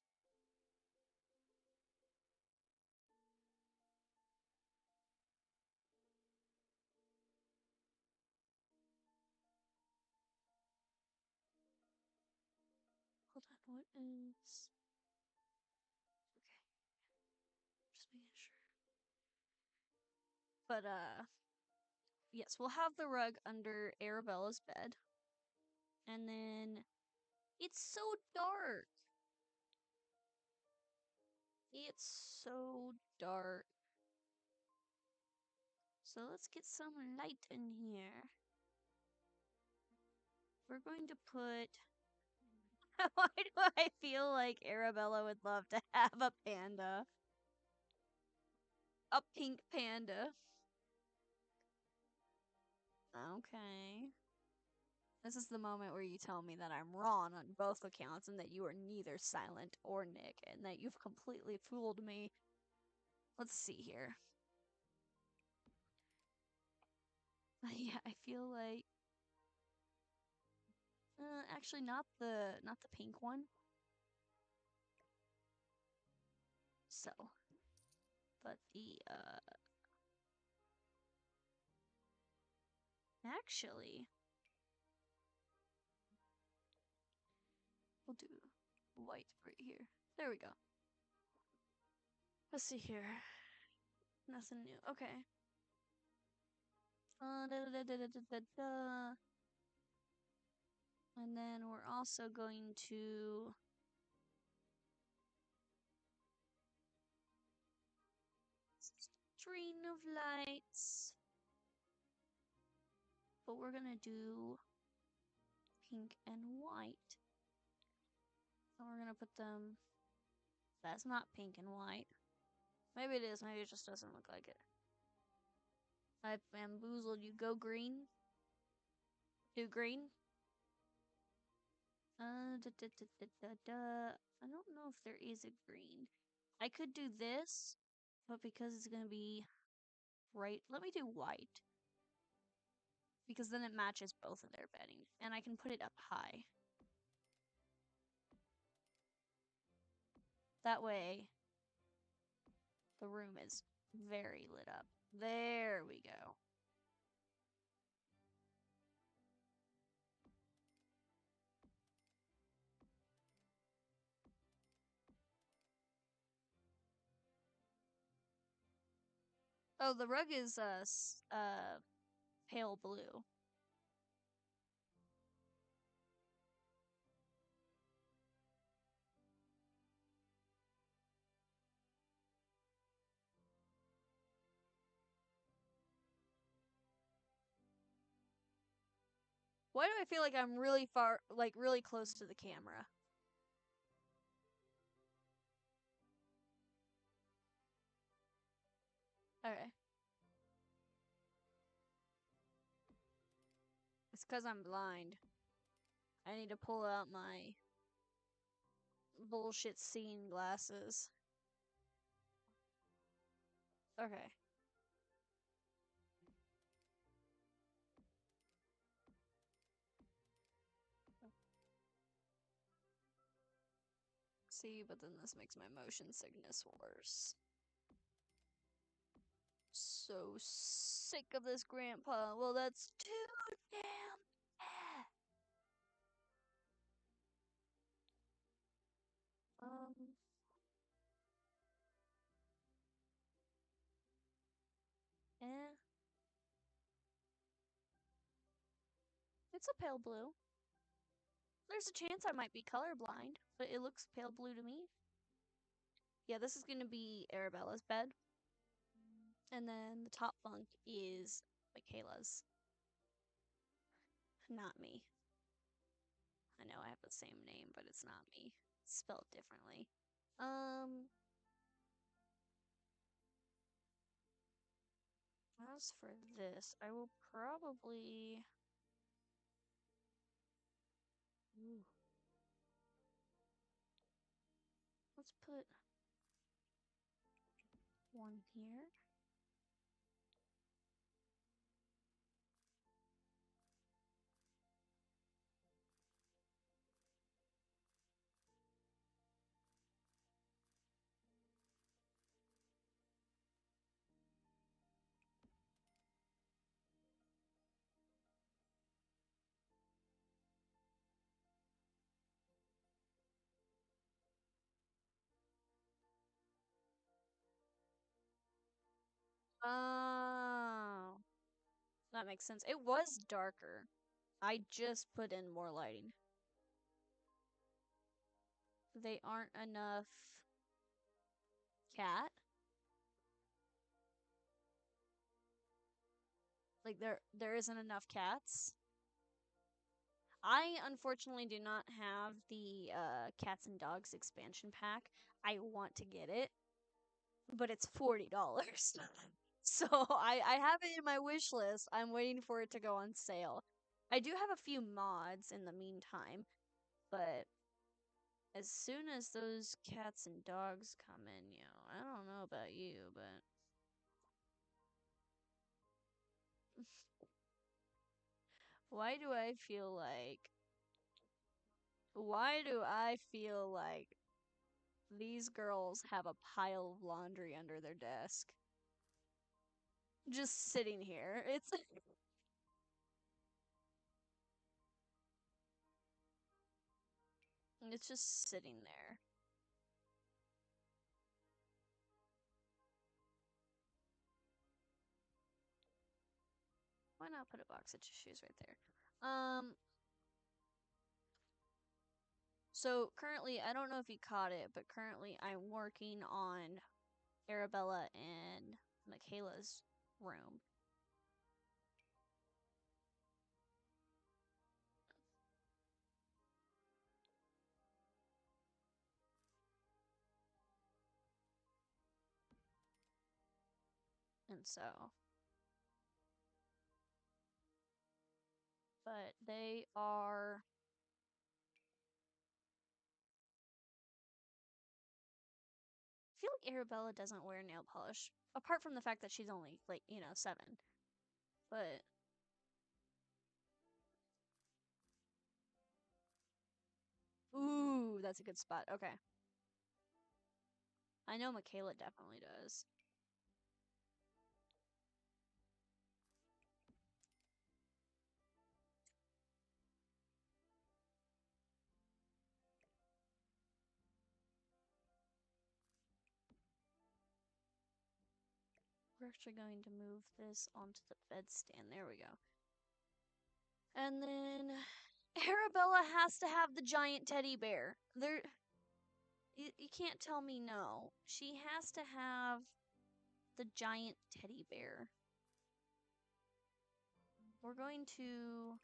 Hold on, what is... Okay. Just making sure. But, yes, we'll have the rug under Arabella's bed. And then... It's so dark! It's so dark. So let's get some light in here. We're going to put... Why do I feel like Arabella would love to have a panda? A pink panda. Okay. This is the moment where you tell me that I'm wrong on both accounts and that you are neither Silent or Nick and that you've completely fooled me. Let's see here. Yeah, I feel like... actually not the pink one. So, but the, actually, we'll do white right here. There we go. Let's see here. Nothing new. Okay. And then we're also going to... string of lights. But we're gonna do pink and white. And we're gonna put them... That's not pink and white. Maybe it is, maybe it just doesn't look like it. I bamboozled you. Go green. Do green. I don't know if there is a green. I could do this, but because it's gonna be right, let me do white. Because then it matches both of their bedding. And I can put it up high. That way, the room is very lit up. There we go. Oh, the rug is pale blue. Why do I feel like I'm really far, like really close to the camera? Okay. It's because I'm blind. I need to pull out my bullshit seeing glasses. Okay. See, but then this makes my motion sickness worse. So sick of this, Grandpa. Well, that's too damn bad. Eh. It's a pale blue. There's a chance I might be colorblind, but it looks pale blue to me. Yeah, this is gonna be Arabella's bed. And then the top bunk is Michaela's. Not me. I know I have the same name, but it's not me. It's spelled differently. As for this, I will probably... Ooh. Let's put one here. Oh, that makes sense. It was darker. I just put in more lighting. They aren't enough cat. Like there isn't enough cats. I unfortunately do not have the cats and dogs expansion pack. I want to get it, but it's $40. So I have it in my wish list. I'm waiting for it to go on sale. I do have a few mods in the meantime, but as soon as those cats and dogs come in, I don't know about you, but why do I feel like why do I feel like these girls have a pile of laundry under their desk? Just sitting here. It's just sitting there. Why not put a box of tissues right there? So currently, I don't know if you caught it, but currently I'm working on Arabella and Michaela's room. And so, but they are Arabella doesn't wear nail polish, apart from the fact that she's only, like, 7. But ooh, that's a good spot. Okay. I know Michaela definitely does. We're actually going to move this onto the bedstand. There we go. And then Arabella has to have the giant teddy bear. You can't tell me no. She has to have the giant teddy bear. We're going to...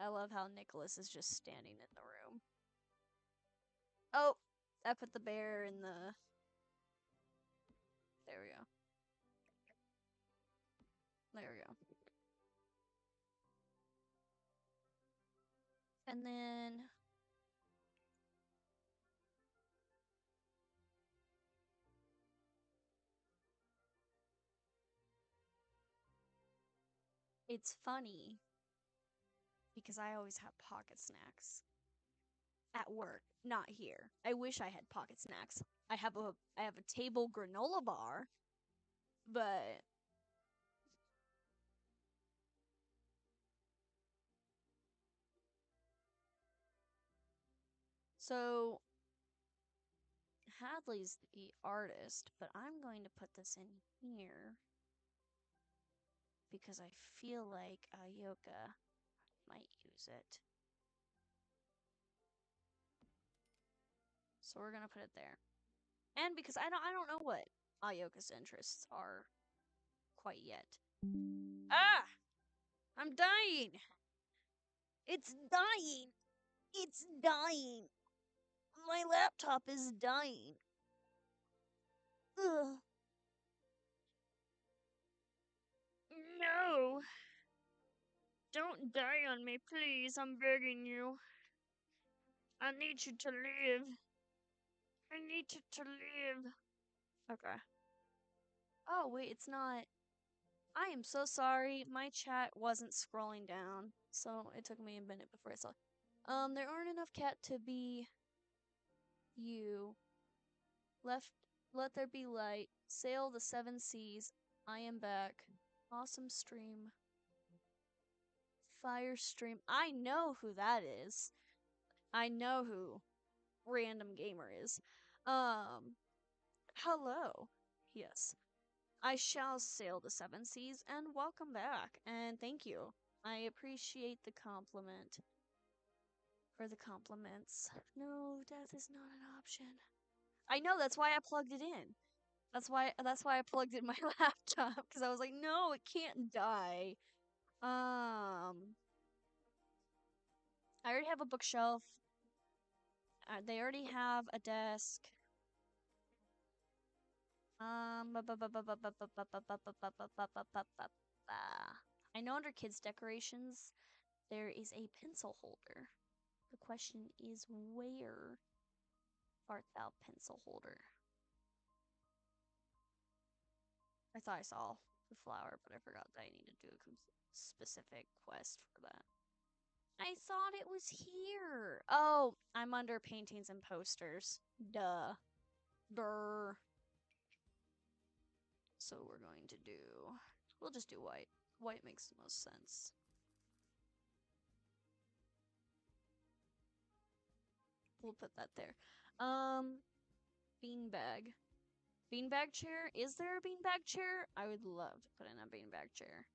I love how Nicholas is just standing in the room. Oh, I put the bear in the... There we go. There we go. And then... It's funny because I always have pocket snacks at work, not here. I wish I had pocket snacks. I have a table granola bar, but so Hadley's the artist, but I'm going to put this in here because I feel like Ayoka might use it. So we're gonna put it there. And because I don't know what Ayoka's interests are quite yet. Ah! I'm dying! It's dying! It's dying! My laptop is dying. Ugh. No! Don't die on me, please. I'm begging you. I need you to live. I need you to live. Okay. Oh, wait, it's not. I am so sorry. My chat wasn't scrolling down, so it took me a minute before I saw. There aren't enough cat to be you. Left, let there be light. Sail the 7 seas. I am back. Awesome stream. Fire stream. I know who that is. I know who Random Gamer is. Hello. Yes. I shall sail the 7 seas and welcome back. And thank you. I appreciate the compliment. For the compliments. No, death is not an option. I know, that's why I plugged it in. That's why I plugged in my laptop, because I was like, no, it can't die. I already have a bookshelf. They already have a desk. I know under kids decorations there is a pencil holder. The question is, where art thou, pencil holder? I thought I saw the flower, but I forgot that I need to do a specific quest for that. I thought it was here. Oh, I'm under paintings and posters. Duh. Brr. So we're going to do... We'll just do white. White makes the most sense. We'll put that there. Beanbag. Beanbag chair? Is there a beanbag chair? I would love to put in a beanbag chair.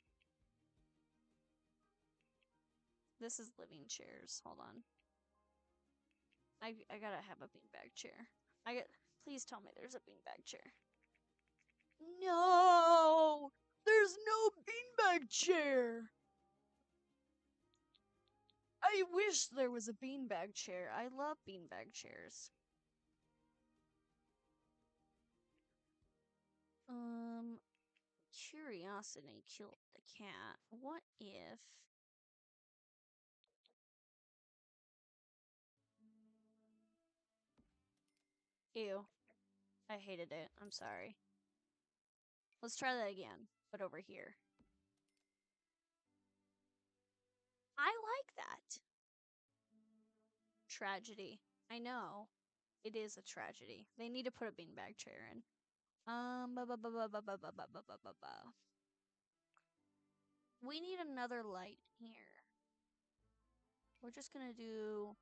This is living chairs. Hold on. I gotta have a beanbag chair. Please tell me there's a beanbag chair. No! There's no beanbag chair! I wish there was a beanbag chair. I love beanbag chairs. Curiosity killed the cat. What if... Ew. I hated it. I'm sorry. Let's try that again, but over here. I like that. Tragedy. I know. It is a tragedy. They need to put a beanbag chair in. We need another light here. We're just gonna do...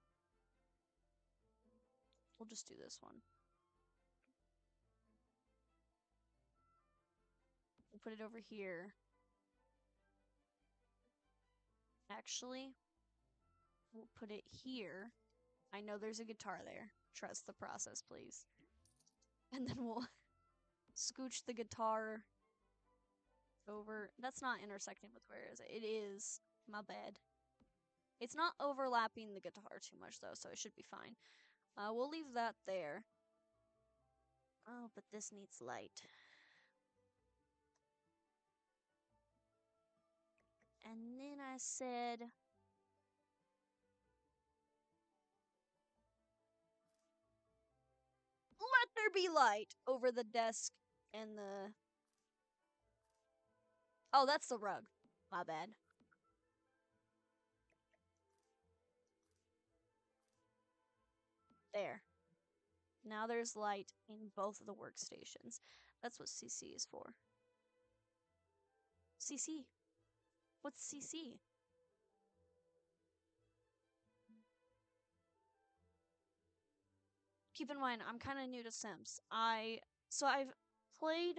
We'll just do this one. We'll put it over here. Actually, we'll put it here. I know there's a guitar there. Trust the process, please. And then we'll scooch the guitar over. That's not intersecting with where is it? It is. My bad. It's not overlapping the guitar too much though, so it should be fine. We'll leave that there. Oh, but this needs light. And then I said, let there be light over the desk and the... Oh, that's the rug. My bad. There. Now there's light in both of the workstations. That's what CC is for. CC. What's CC? Keep in mind, I'm kind of new to Sims. So I've played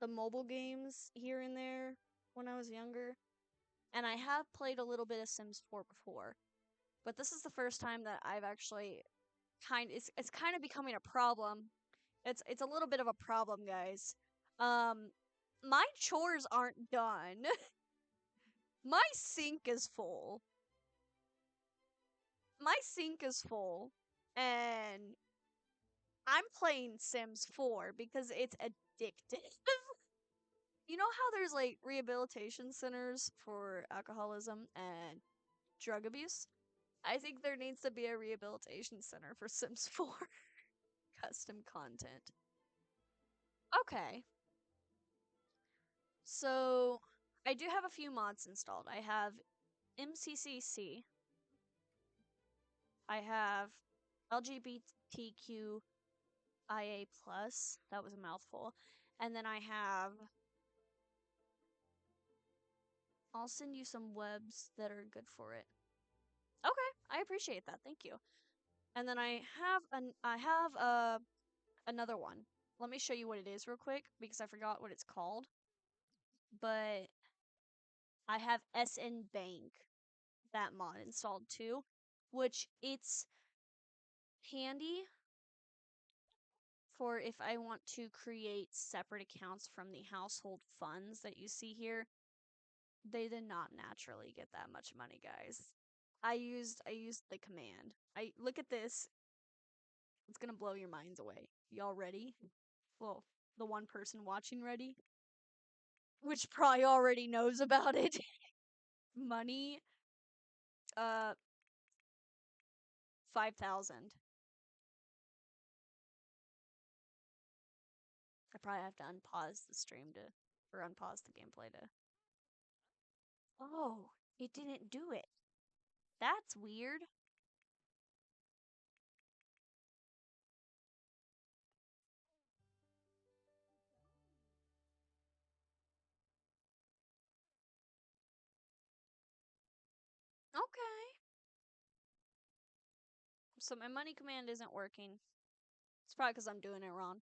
the mobile games here and there when I was younger, and I have played a little bit of Sims 4 before. But this is the first time that I've actually it's kind of becoming a problem. It's a little bit of a problem, guys. My chores aren't done. My sink is full. My sink is full, and I'm playing Sims 4 because it's addictive. You know how there's like rehabilitation centers for alcoholism and drug abuse? I think there needs to be a rehabilitation center for Sims 4 custom content. Okay. So, I do have a few mods installed. I have MCCC. I have LGBTQIA+. That was a mouthful. And then I have... I'll send you some webs that are good for it. Okay, I appreciate that. Thank you. And then I have another one. Let me show you what it is real quick because I forgot what it's called. But I have SN Bank, that mod installed too, which it's handy for if I want to create separate accounts from the household funds that you see here. They did not naturally get that much money, guys. I used the command. I look at this. It's gonna blow your minds away. Y'all ready? Well, the one person watching ready? Which probably already knows about it. Money, 5,000. I probably have to unpause the stream to, or unpause the gameplay to... Oh, it didn't do it. That's weird. Okay. So my money command isn't working. It's probably because I'm doing it wrong.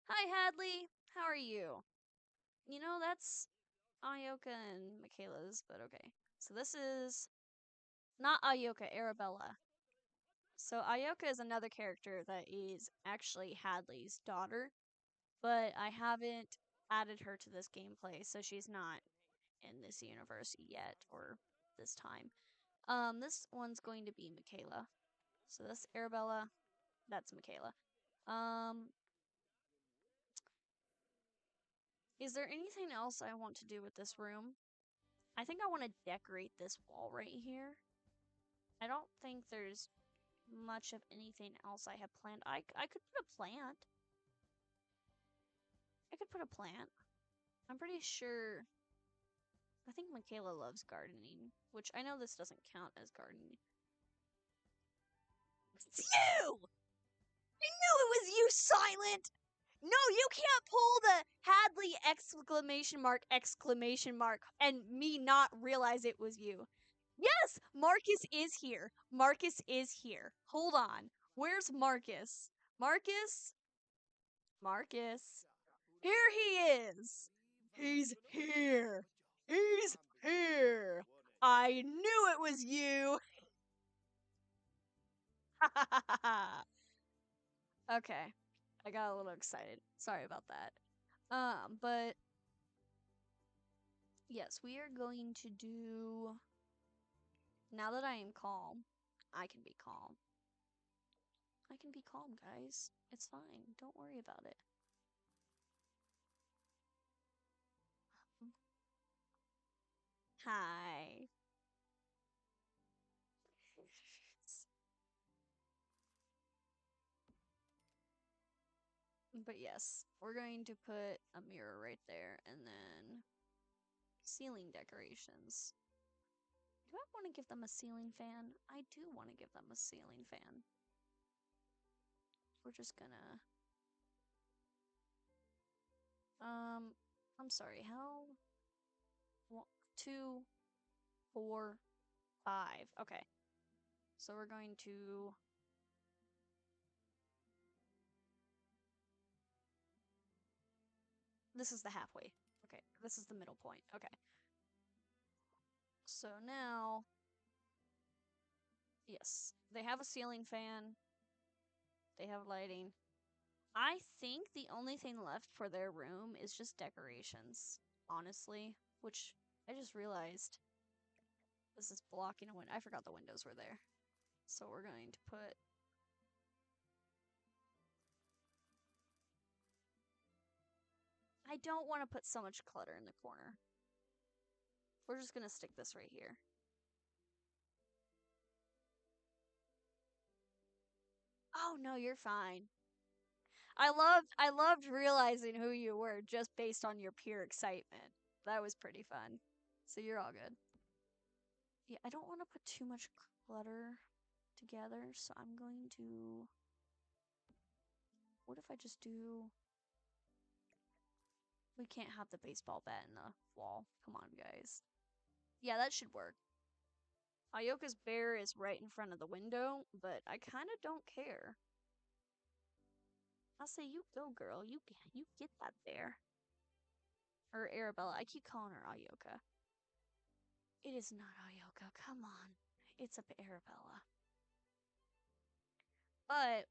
Hi, Hadley. How are you? You know, that's Ayoka and Michaela's, but okay. So this is not Ayoka, Arabella. So Ayoka is another character that is actually Hadley's daughter, but I haven't added her to this gameplay, so she's not in this universe yet, or this time. This one's going to be Michaela. So this Arabella, that's Michaela. Is there anything else I want to do with this room? I think I want to decorate this wall right here. I don't think there's much of anything else I have planned. I could put a plant. I could put a plant. I'm pretty sure. I think Michaela loves gardening, which I know this doesn't count as gardening. It's you! I knew it was you, Silent! No, you can't pull the Hadley exclamation mark, and me not realize it was you. Yes, Marcus is here. Marcus is here. Hold on. Where's Marcus? Marcus? Marcus? Here he is. He's here. He's here. I knew it was you. Okay. I got a little excited. Sorry about that. But yes, we are going to do. Now that I am calm, I can be calm. I can be calm, guys. It's fine. Don't worry about it. Hi. But yes, we're going to put a mirror right there and then ceiling decorations. Do I want to give them a ceiling fan? I do want to give them a ceiling fan. We're just gonna I'm sorry, how 2, 4, 5. Okay. So we're going to this is the halfway. Okay, this is the middle point. Okay. So now yes, they have a ceiling fan. They have lighting. I think the only thing left for their room is just decorations, honestly, which I just realized this is blocking a window. I forgot the windows were there. So we're going to put I don't want to put so much clutter in the corner. We're just going to stick this right here. Oh no, you're fine. I loved realizing who you were just based on your pure excitement. That was pretty fun. So you're all good. Yeah, I don't want to put too much clutter together, so I'm going to what if I just do we can't have the baseball bat in the wall. Come on, guys. Yeah, that should work. Ayoka's bear is right in front of the window, but I kind of don't care. I'll say, you go, girl. You get that bear. Or Arabella. I keep calling her Ayoka. It is not Ayoka. Come on. It's up Arabella. But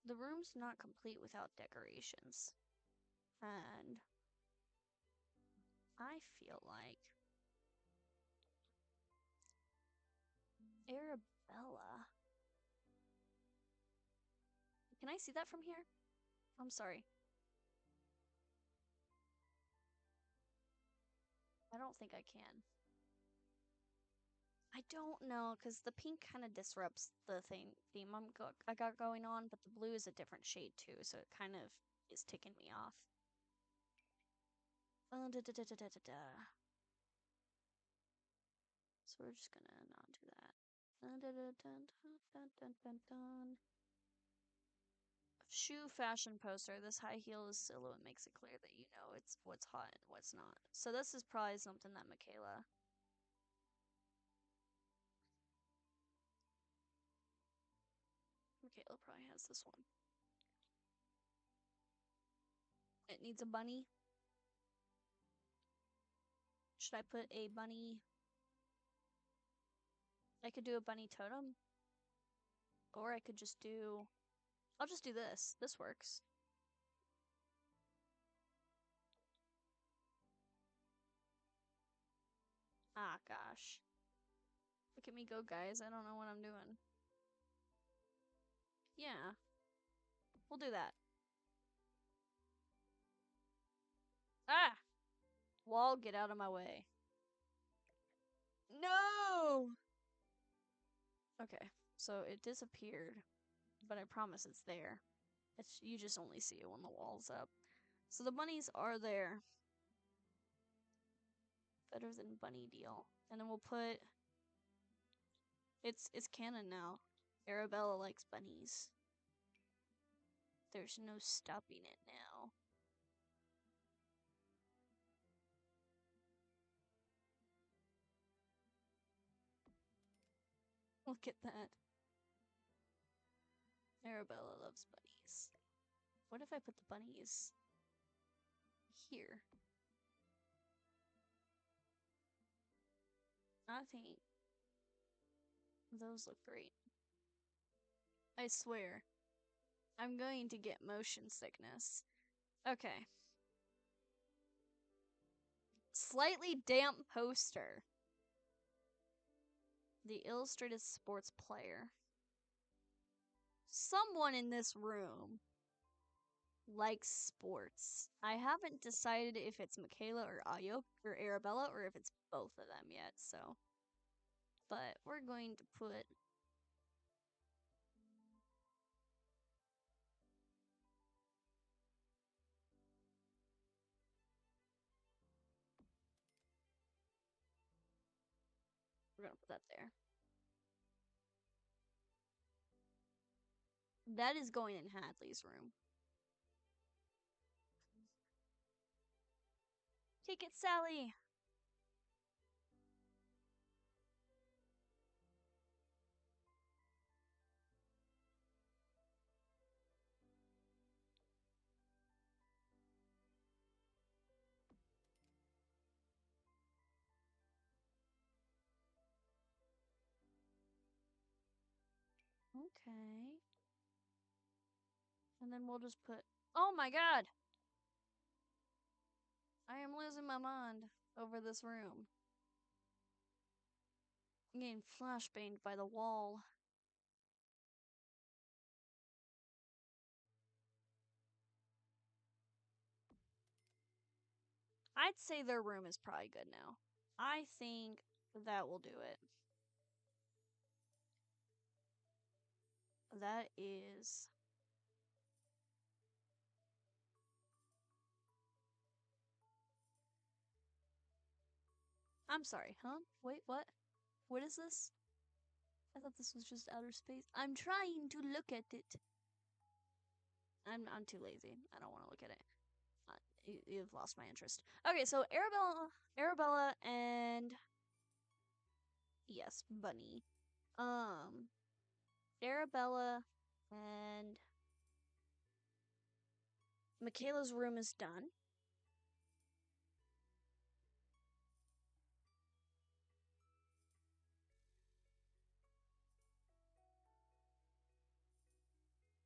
the room's not complete without decorations. And I feel like Arabella. Can I see that from here? I'm sorry. I don't think I can. I don't know, because the pink kind of disrupts the theme I got going on, but the blue is a different shade too, so it kind of is ticking me off. So we're just gonna not do that. Shoe fashion poster. This high heel silhouette makes it clear that you know it's what's hot and what's not. So this is probably something that Michaela probably has this one. It needs a bunny. Should I put a bunny? I could do a bunny totem. Or I could just do... I'll just do this. This works. Ah, gosh. Look at me go, guys. I don't know what I'm doing. Yeah. We'll do that. Ah! Wall, get out of my way. No! Okay, so it disappeared, but I promise it's there. You just only see it when the wall's up. So the bunnies are there. Better than bunny deal. And then we'll put... It's canon now. Arabella likes bunnies. There's no stopping it now. Look at that. Arabella loves bunnies. What if I put the bunnies here? I think those look great. I swear. I'm going to get motion sickness. Okay. Slightly damp poster. The illustrated sports player. Someone in this room likes sports. I haven't decided if it's Michaela or Ayo or Arabella or if it's both of them yet, so. But we're going to put... We're gonna put that there. That is going in Hadley's room. Take it, Sally! Okay. And then we'll just put... Oh my god! I am losing my mind over this room. I'm getting flashbanged by the wall. I'd say their room is probably good now. I think that will do it. That is... I'm sorry, huh? Wait, what? What is this? I thought this was just outer space. I'm trying to look at it. I'm too lazy. I don't want to look at it. You've lost my interest. Okay, so Arabella, and yes, Bunny. Arabella and Michaela's room is done.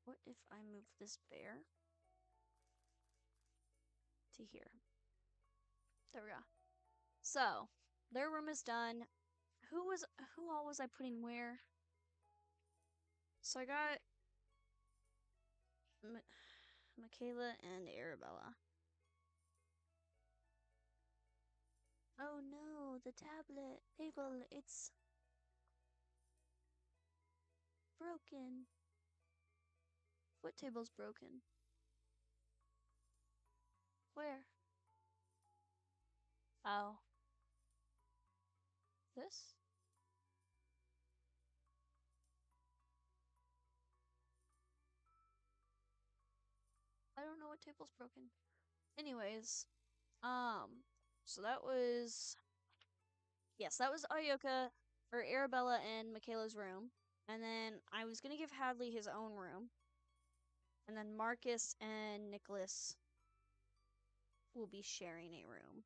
What if I move this bear to here? There we go. So, their room is done. Who all was I putting where? So I got Michaela and Arabella. Oh no, the table, it's broken. What table's broken? Where? Oh. This? I don't know what table's broken. Anyways, so that was... Yes, that was Ayoka, or Arabella and Michaela's room. And then I was gonna give Hadley his own room. And then Marcus and Nicholas will be sharing a room.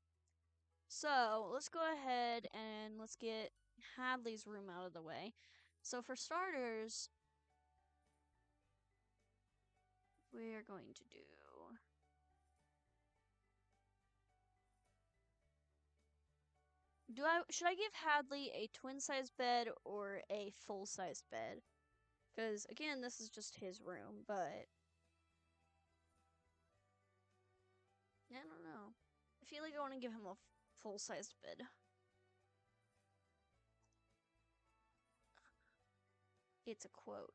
So, let's go ahead and let's get Hadley's room out of the way. So, for starters, we're going to do... Should I give Hadley a twin-size bed or a full-size bed? Because, again, this is just his room, but... I don't know. I feel like I want to give him a full-sized bed. It's a quote.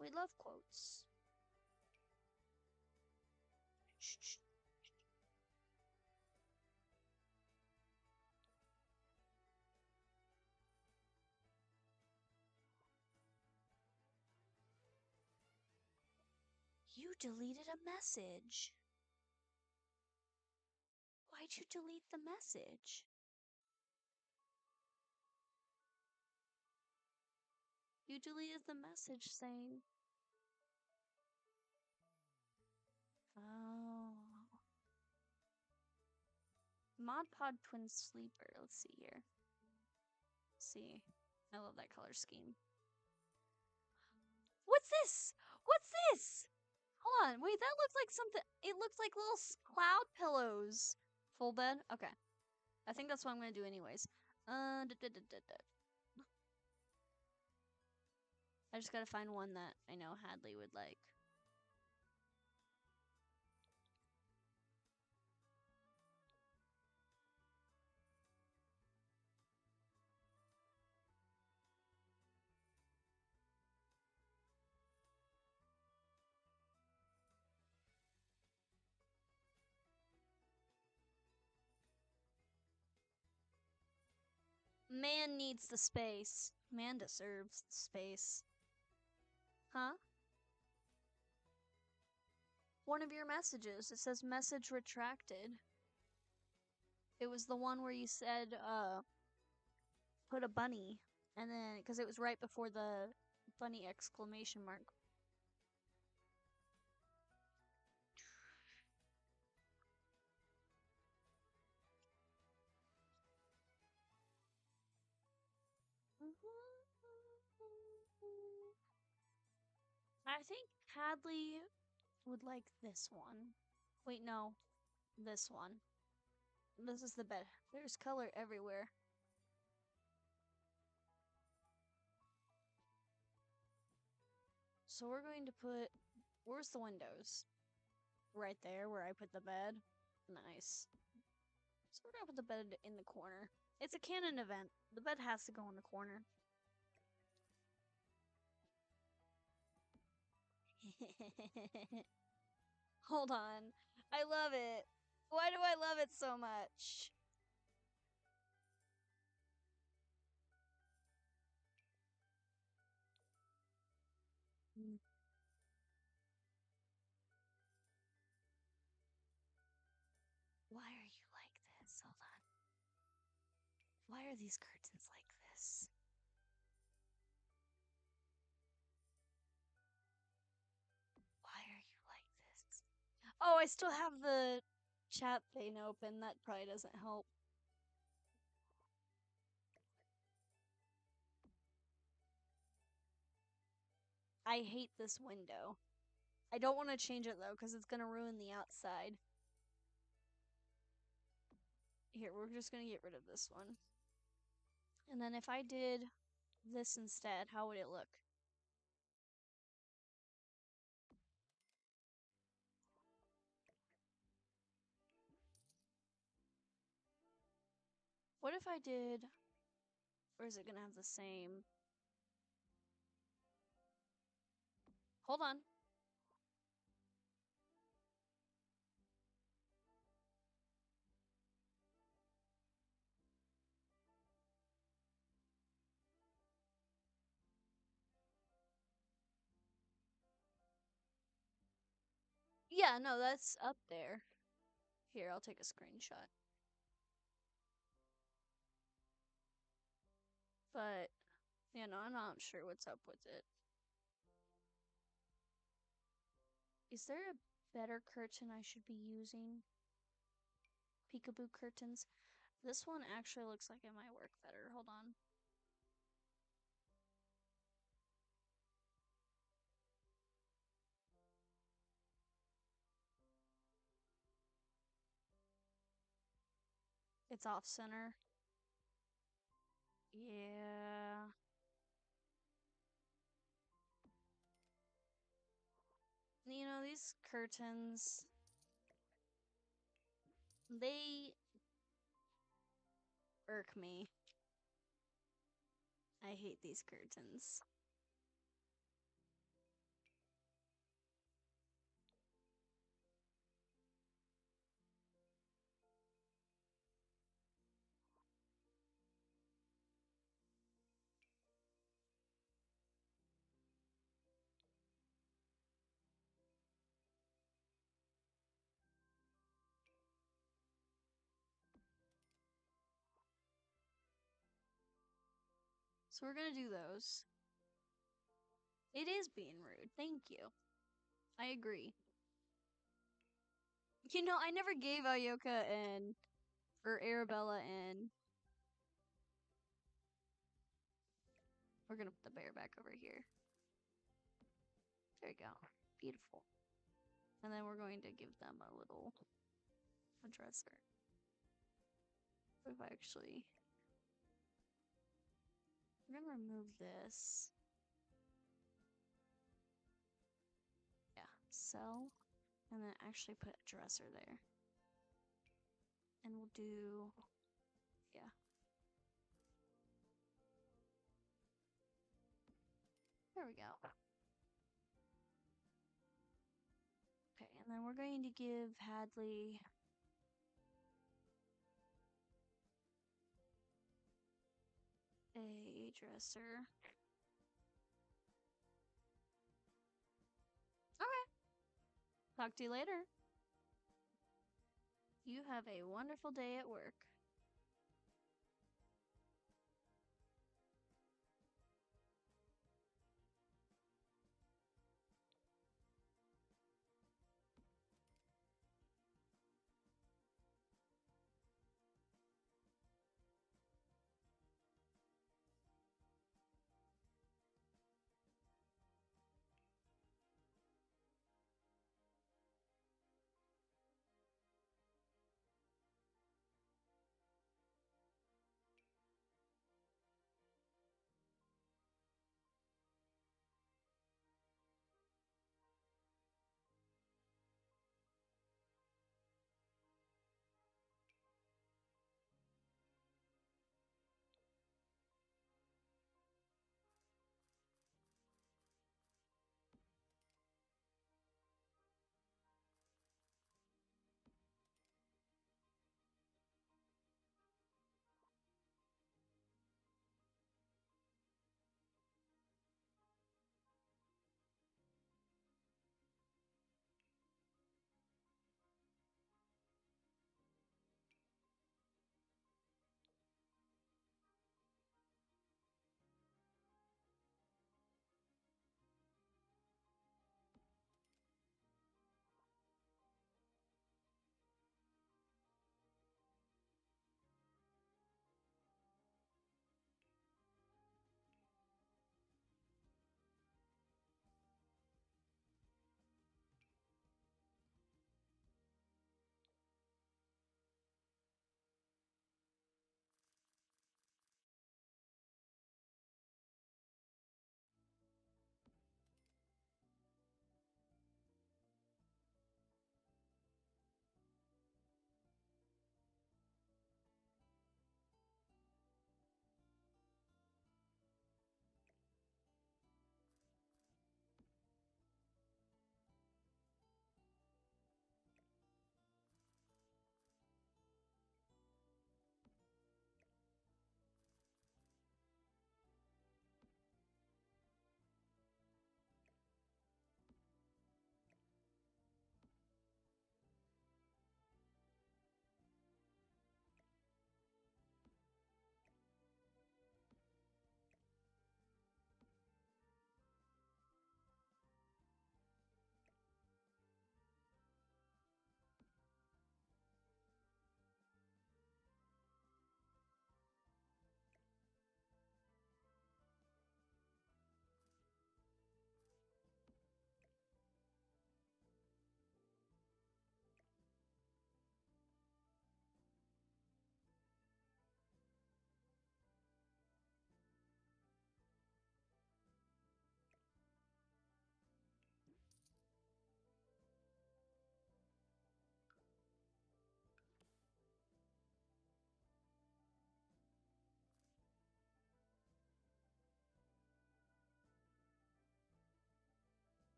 We love quotes. You deleted a message. Why'd you delete the message? You deleted the message saying... Oh. Mod Pod Twin Sleeper. Let's see here. See. I love that color scheme. What's this? What's this? Hold on. Wait, that looks like something. It looks like little cloud pillows. Full bed? Okay. I think that's what I'm going to do anyways. I just got to find one that I know Hadley would like. Man needs the space. Man deserves the space. Huh? One of your messages. It says message retracted. It was the one where you said, put a bunny. And then, because it was right before the bunny exclamation mark. I think Hadley would like this one. Wait, no. This one. This is the bed. There's color everywhere. So we're going to put... Where's the windows? Right there where I put the bed. Nice. So we're gonna put the bed in the corner. It's a canon event. The bed has to go in the corner. Hold on. I love it. Why do I love it so much? Why are you like this? Hold on. Why are these curtains like this? Why are you like this? Oh, I still have the chat thing open. That probably doesn't help. I hate this window. I don't want to change it though, because it's going to ruin the outside. Here, we're just going to get rid of this one. And then if I did this instead, how would it look? What if I did... Or is it going to have the same... Hold on. Yeah, no, that's up there. Here, I'll take a screenshot. But, you know, I'm not sure what's up with it. Is there a better curtain I should be using? Peekaboo curtains. This one actually looks like it might work better. Hold on. It's off center. Yeah. You know, these curtains, they irk me. I hate these curtains. So we're gonna do those. It is being rude. Thank you. I agree. You know, I never gave Ayoka or Arabella and we're gonna put the bear back over here. There you go. Beautiful. And then we're going to give them a little dresser. What if I actually... We're gonna remove this. Yeah, sell. And then actually put a dresser there. And we'll do... Yeah. There we go. Okay, and then we're going to give Hadley... a dresser. Okay. Talk to you later. You have a wonderful day at work.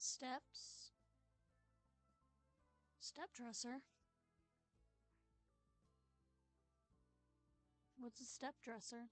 Steps. Step dresser. What's a step dresser?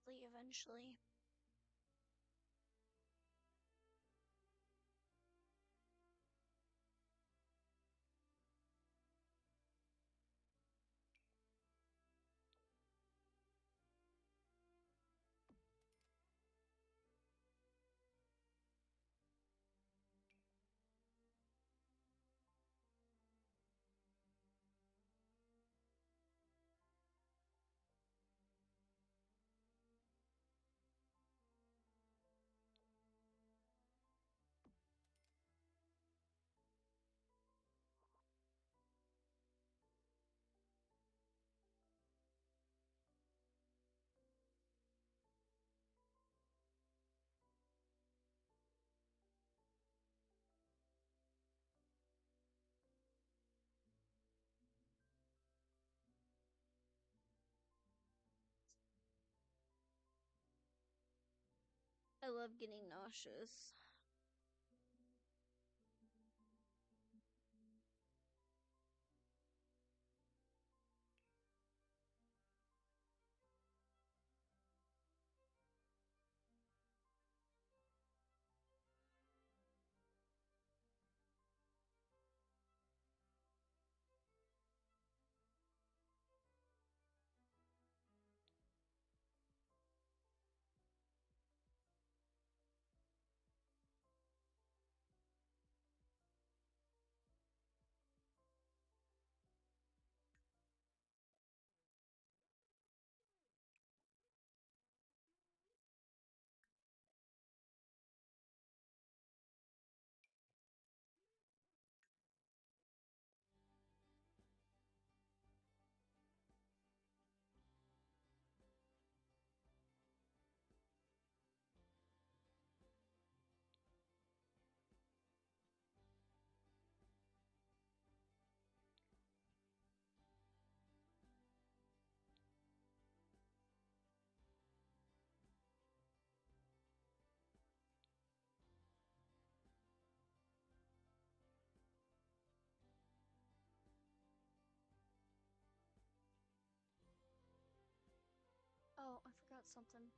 healthy eventually. I love getting nauseous. Oh, I forgot something.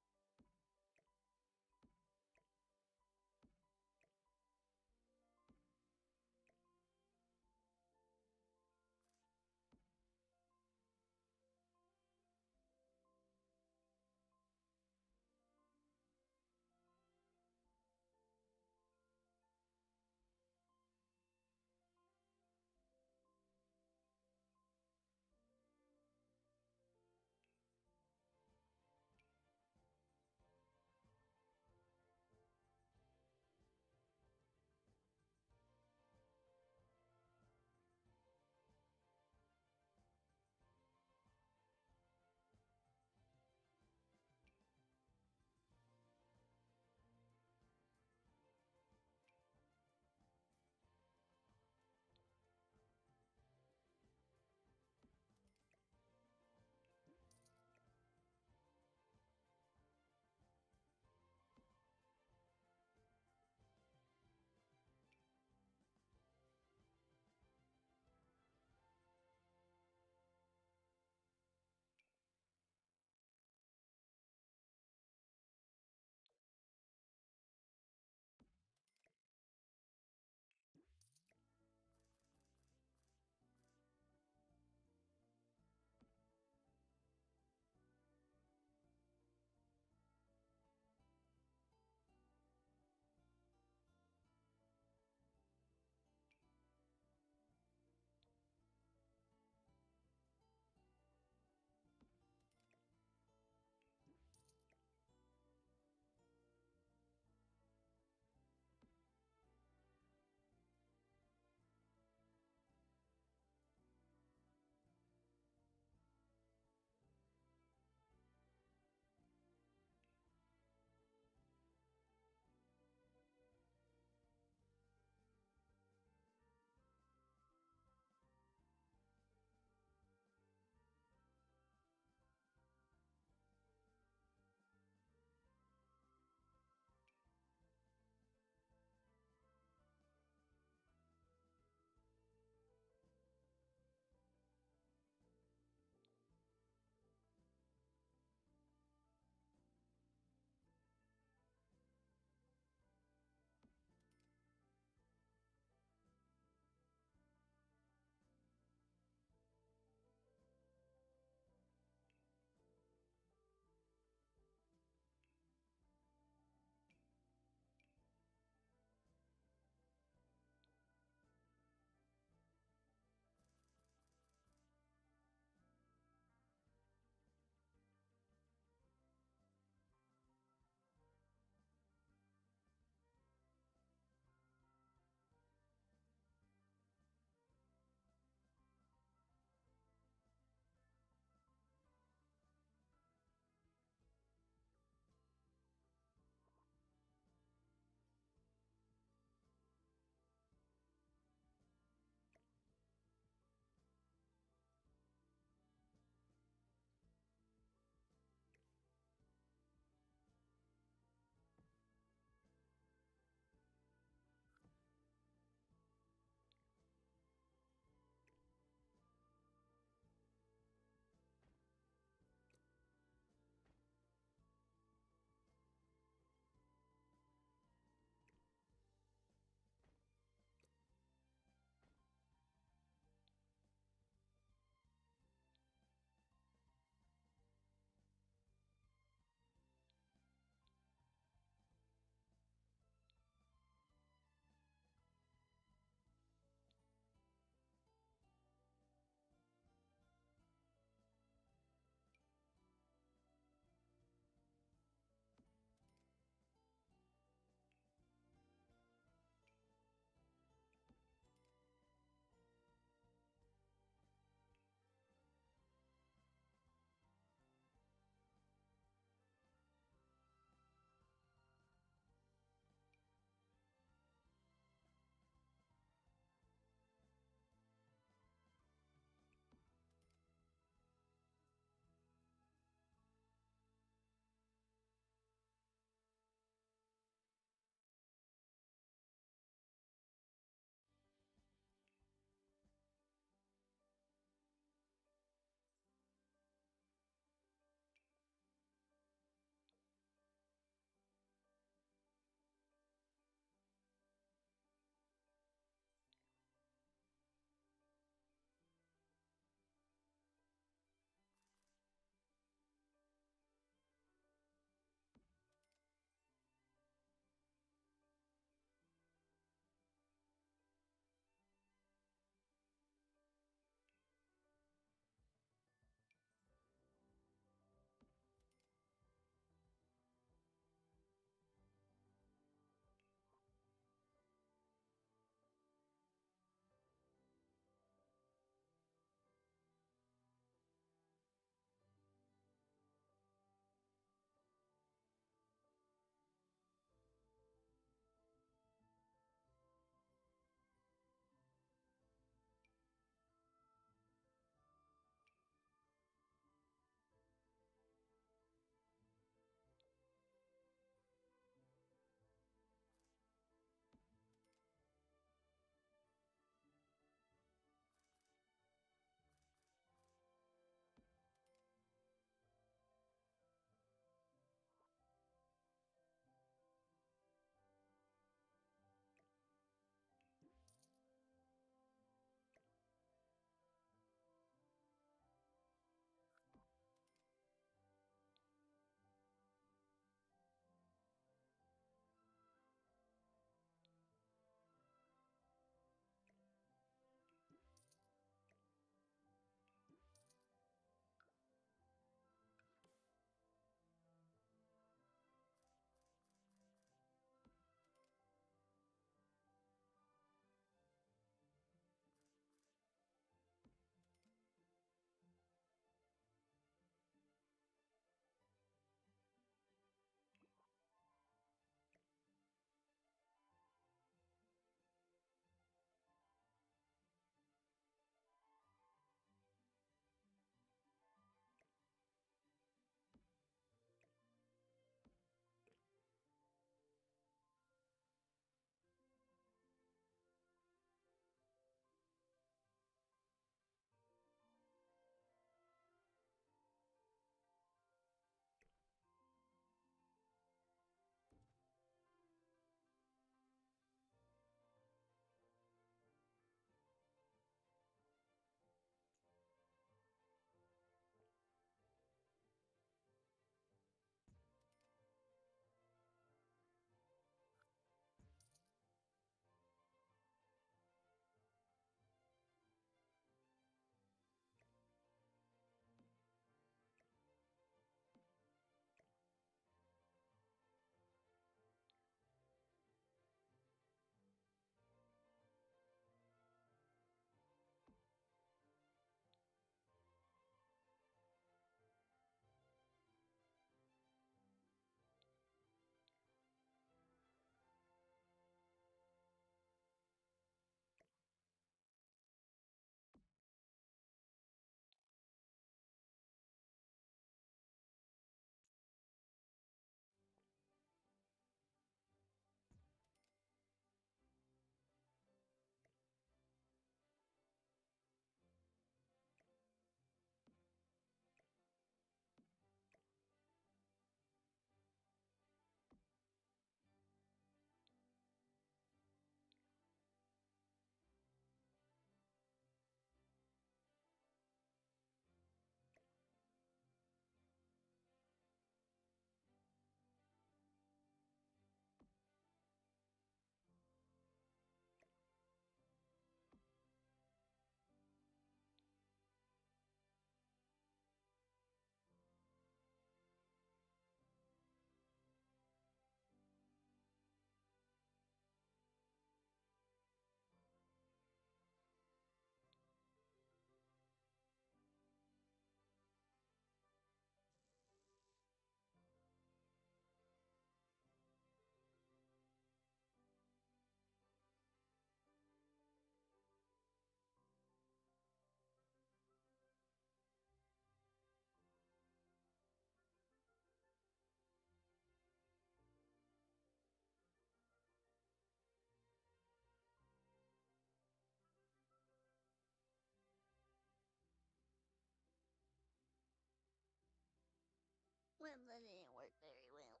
Very well.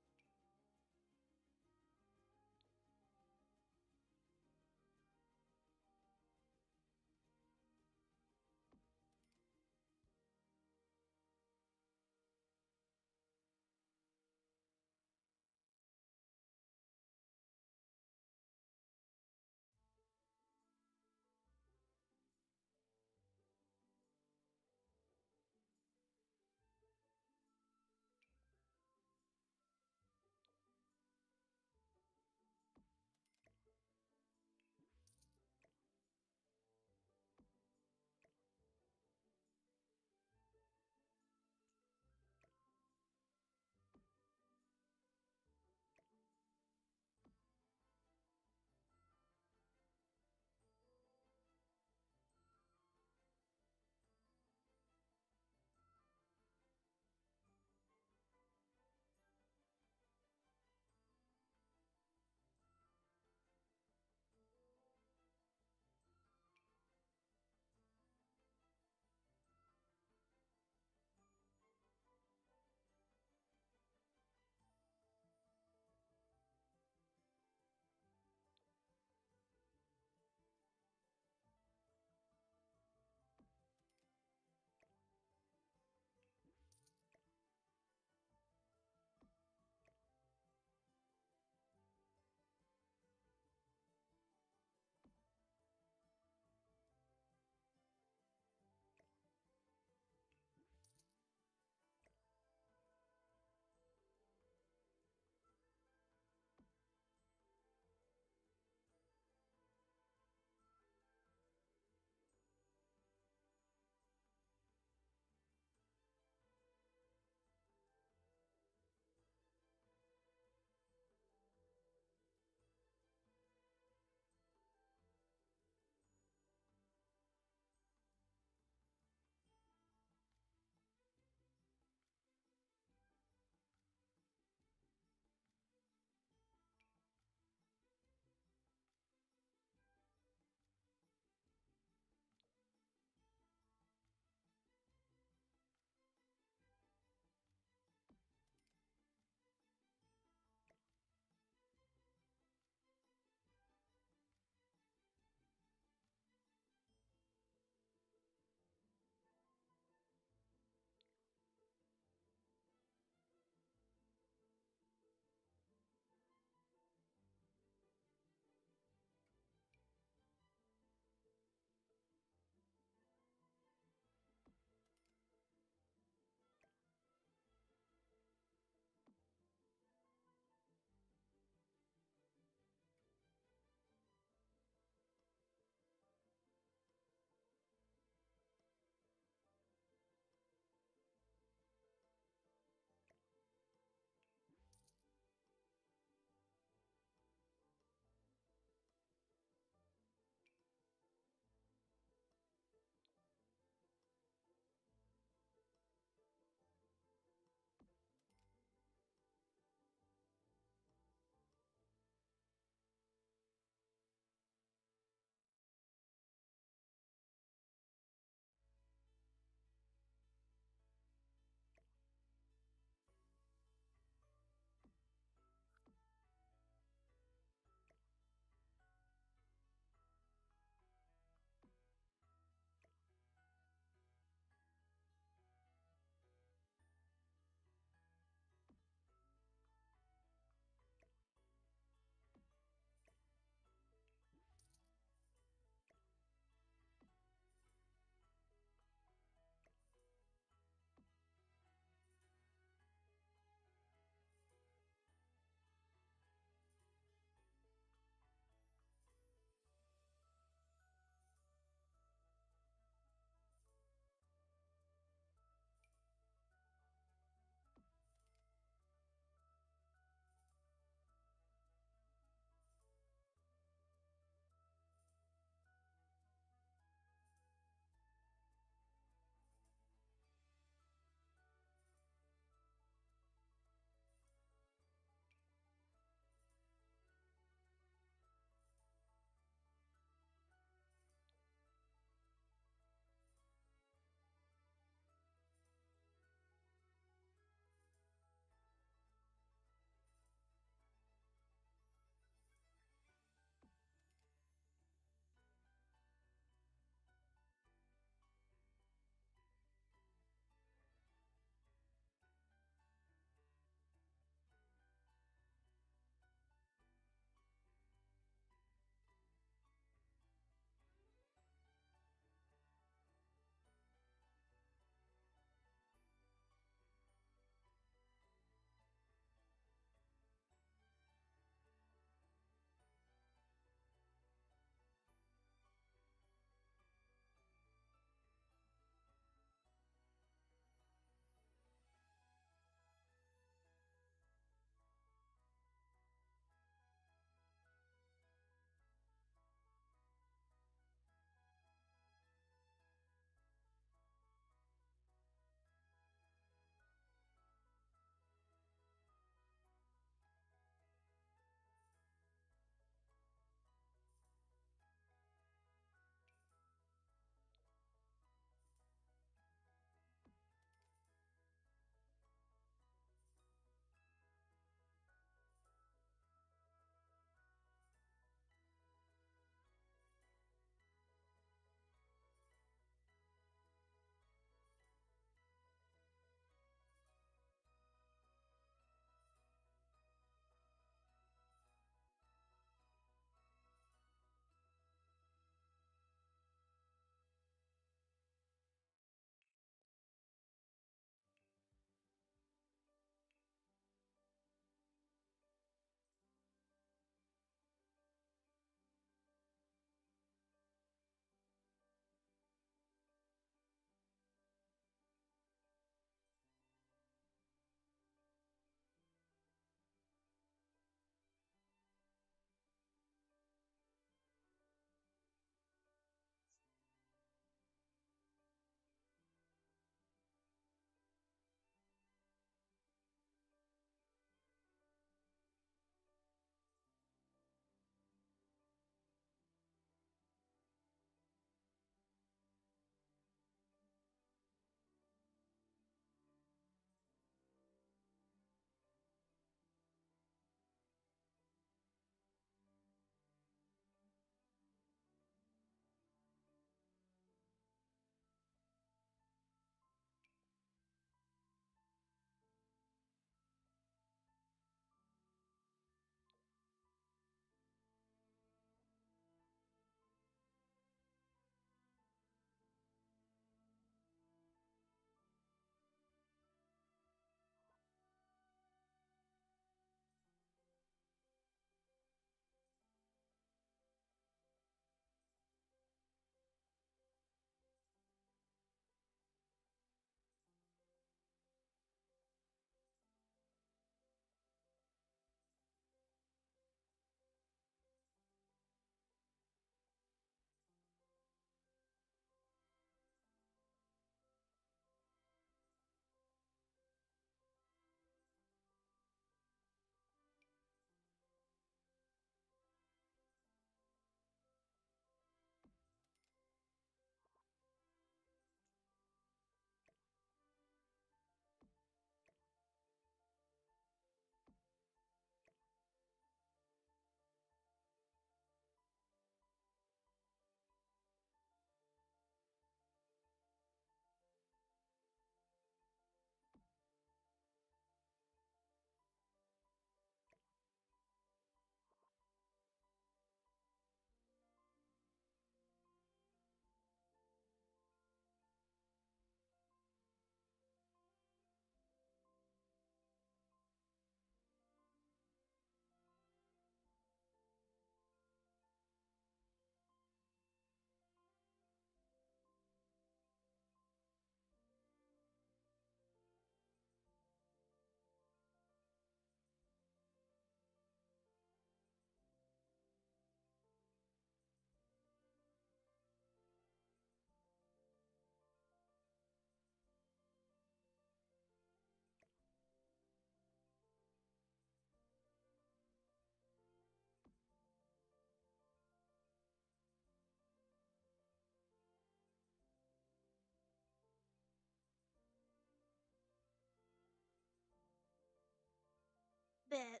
bit.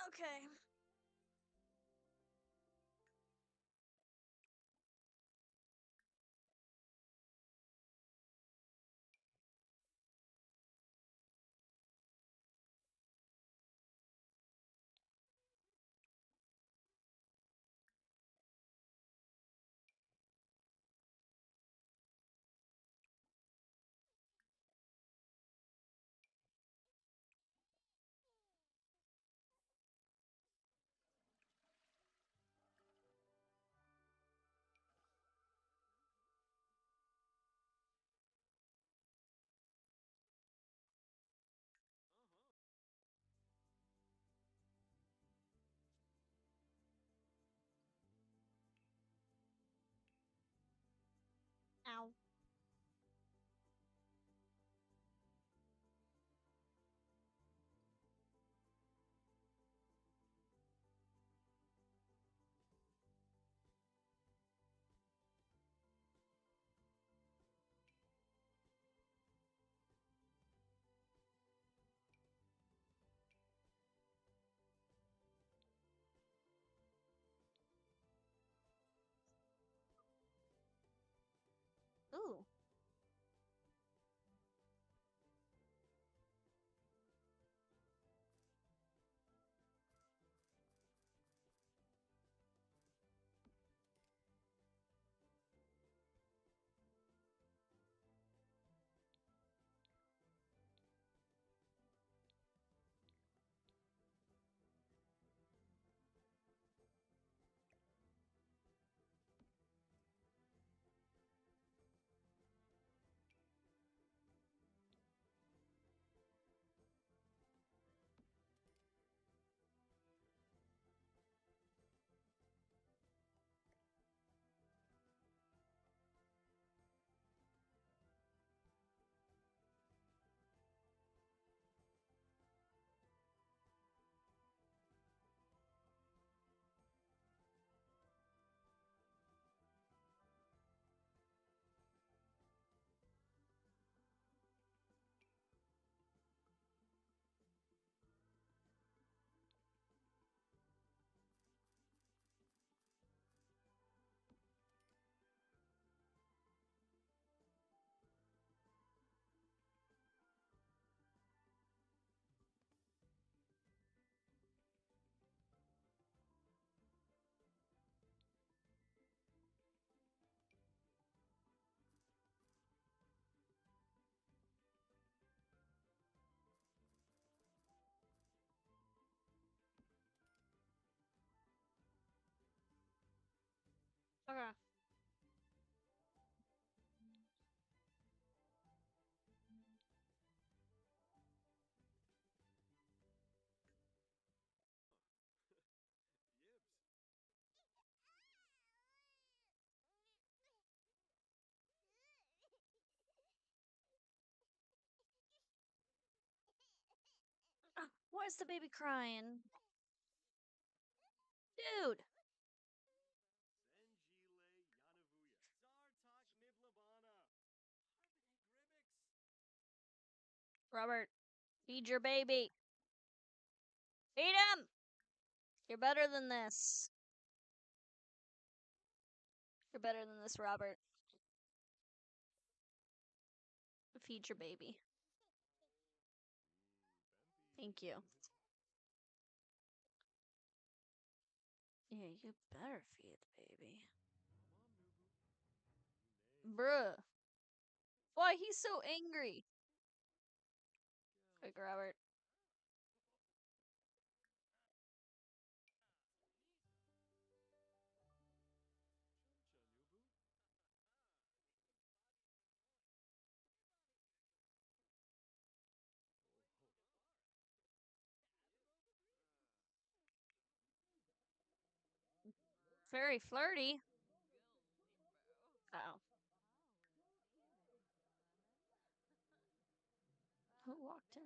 Okay. Ow. Ooh. Okay. Why is the baby crying? Dude! Robert, feed your baby. Feed him! You're better than this. You're better than this, Robert. Feed your baby. Thank you. Yeah, you better feed the baby. Bruh. Why, he's so angry. Quick, Robert. Very flirty. Oh. Who walked in?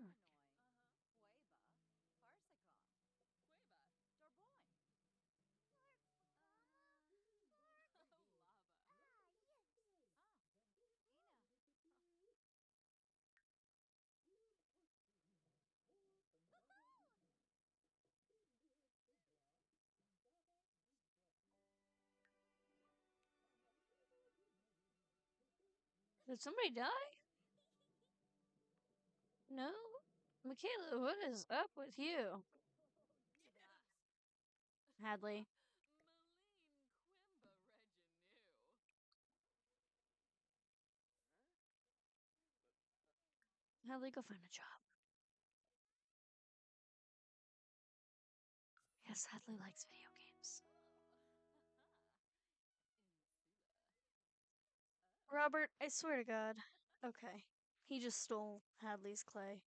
Did somebody die? No? Michaela, what is up with you? Hadley. Hadley, go find a job. Yes, Hadley likes video games. Robert, I swear to God. Okay. He just stole Hadley's clay.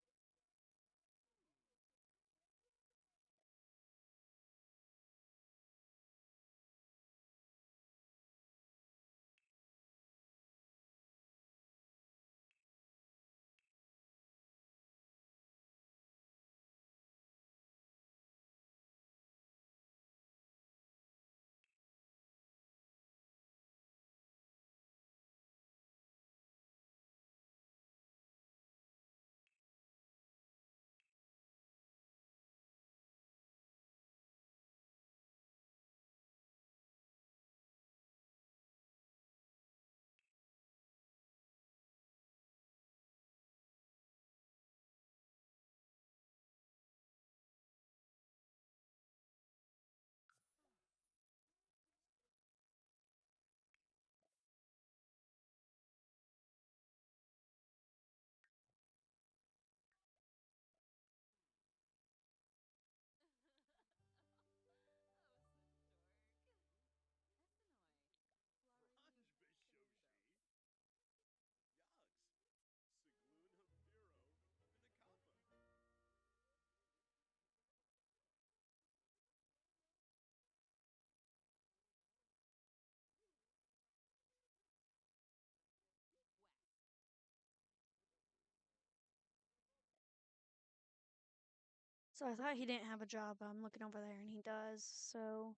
So I thought he didn't have a job, but I'm looking over there and he does, so...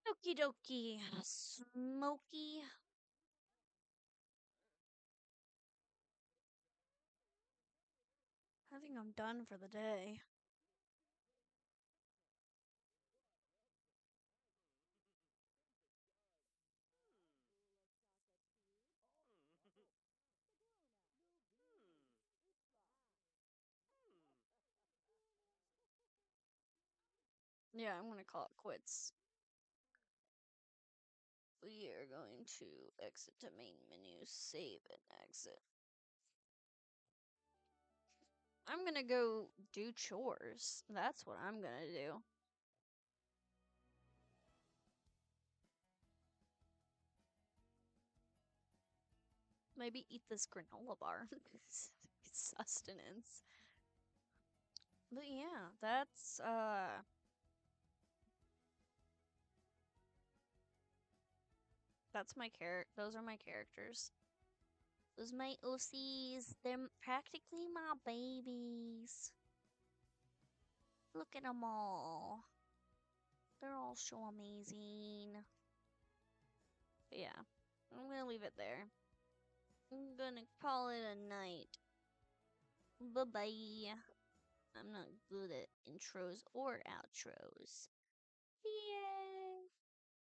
Okie dokie. Smoky. I think I'm done for the day. Yeah, I'm gonna call it quits. We are going to exit to main menu, save and exit. I'm gonna go do chores. That's what I'm gonna do. Maybe eat this granola bar. It's sustenance. But yeah, that's my those are my characters. Those are my OCs. They're practically my babies. Look at them all. They're all so amazing. But yeah, I'm gonna leave it there. I'm gonna call it a night. Bye-bye. I'm not good at intros or outros. The end.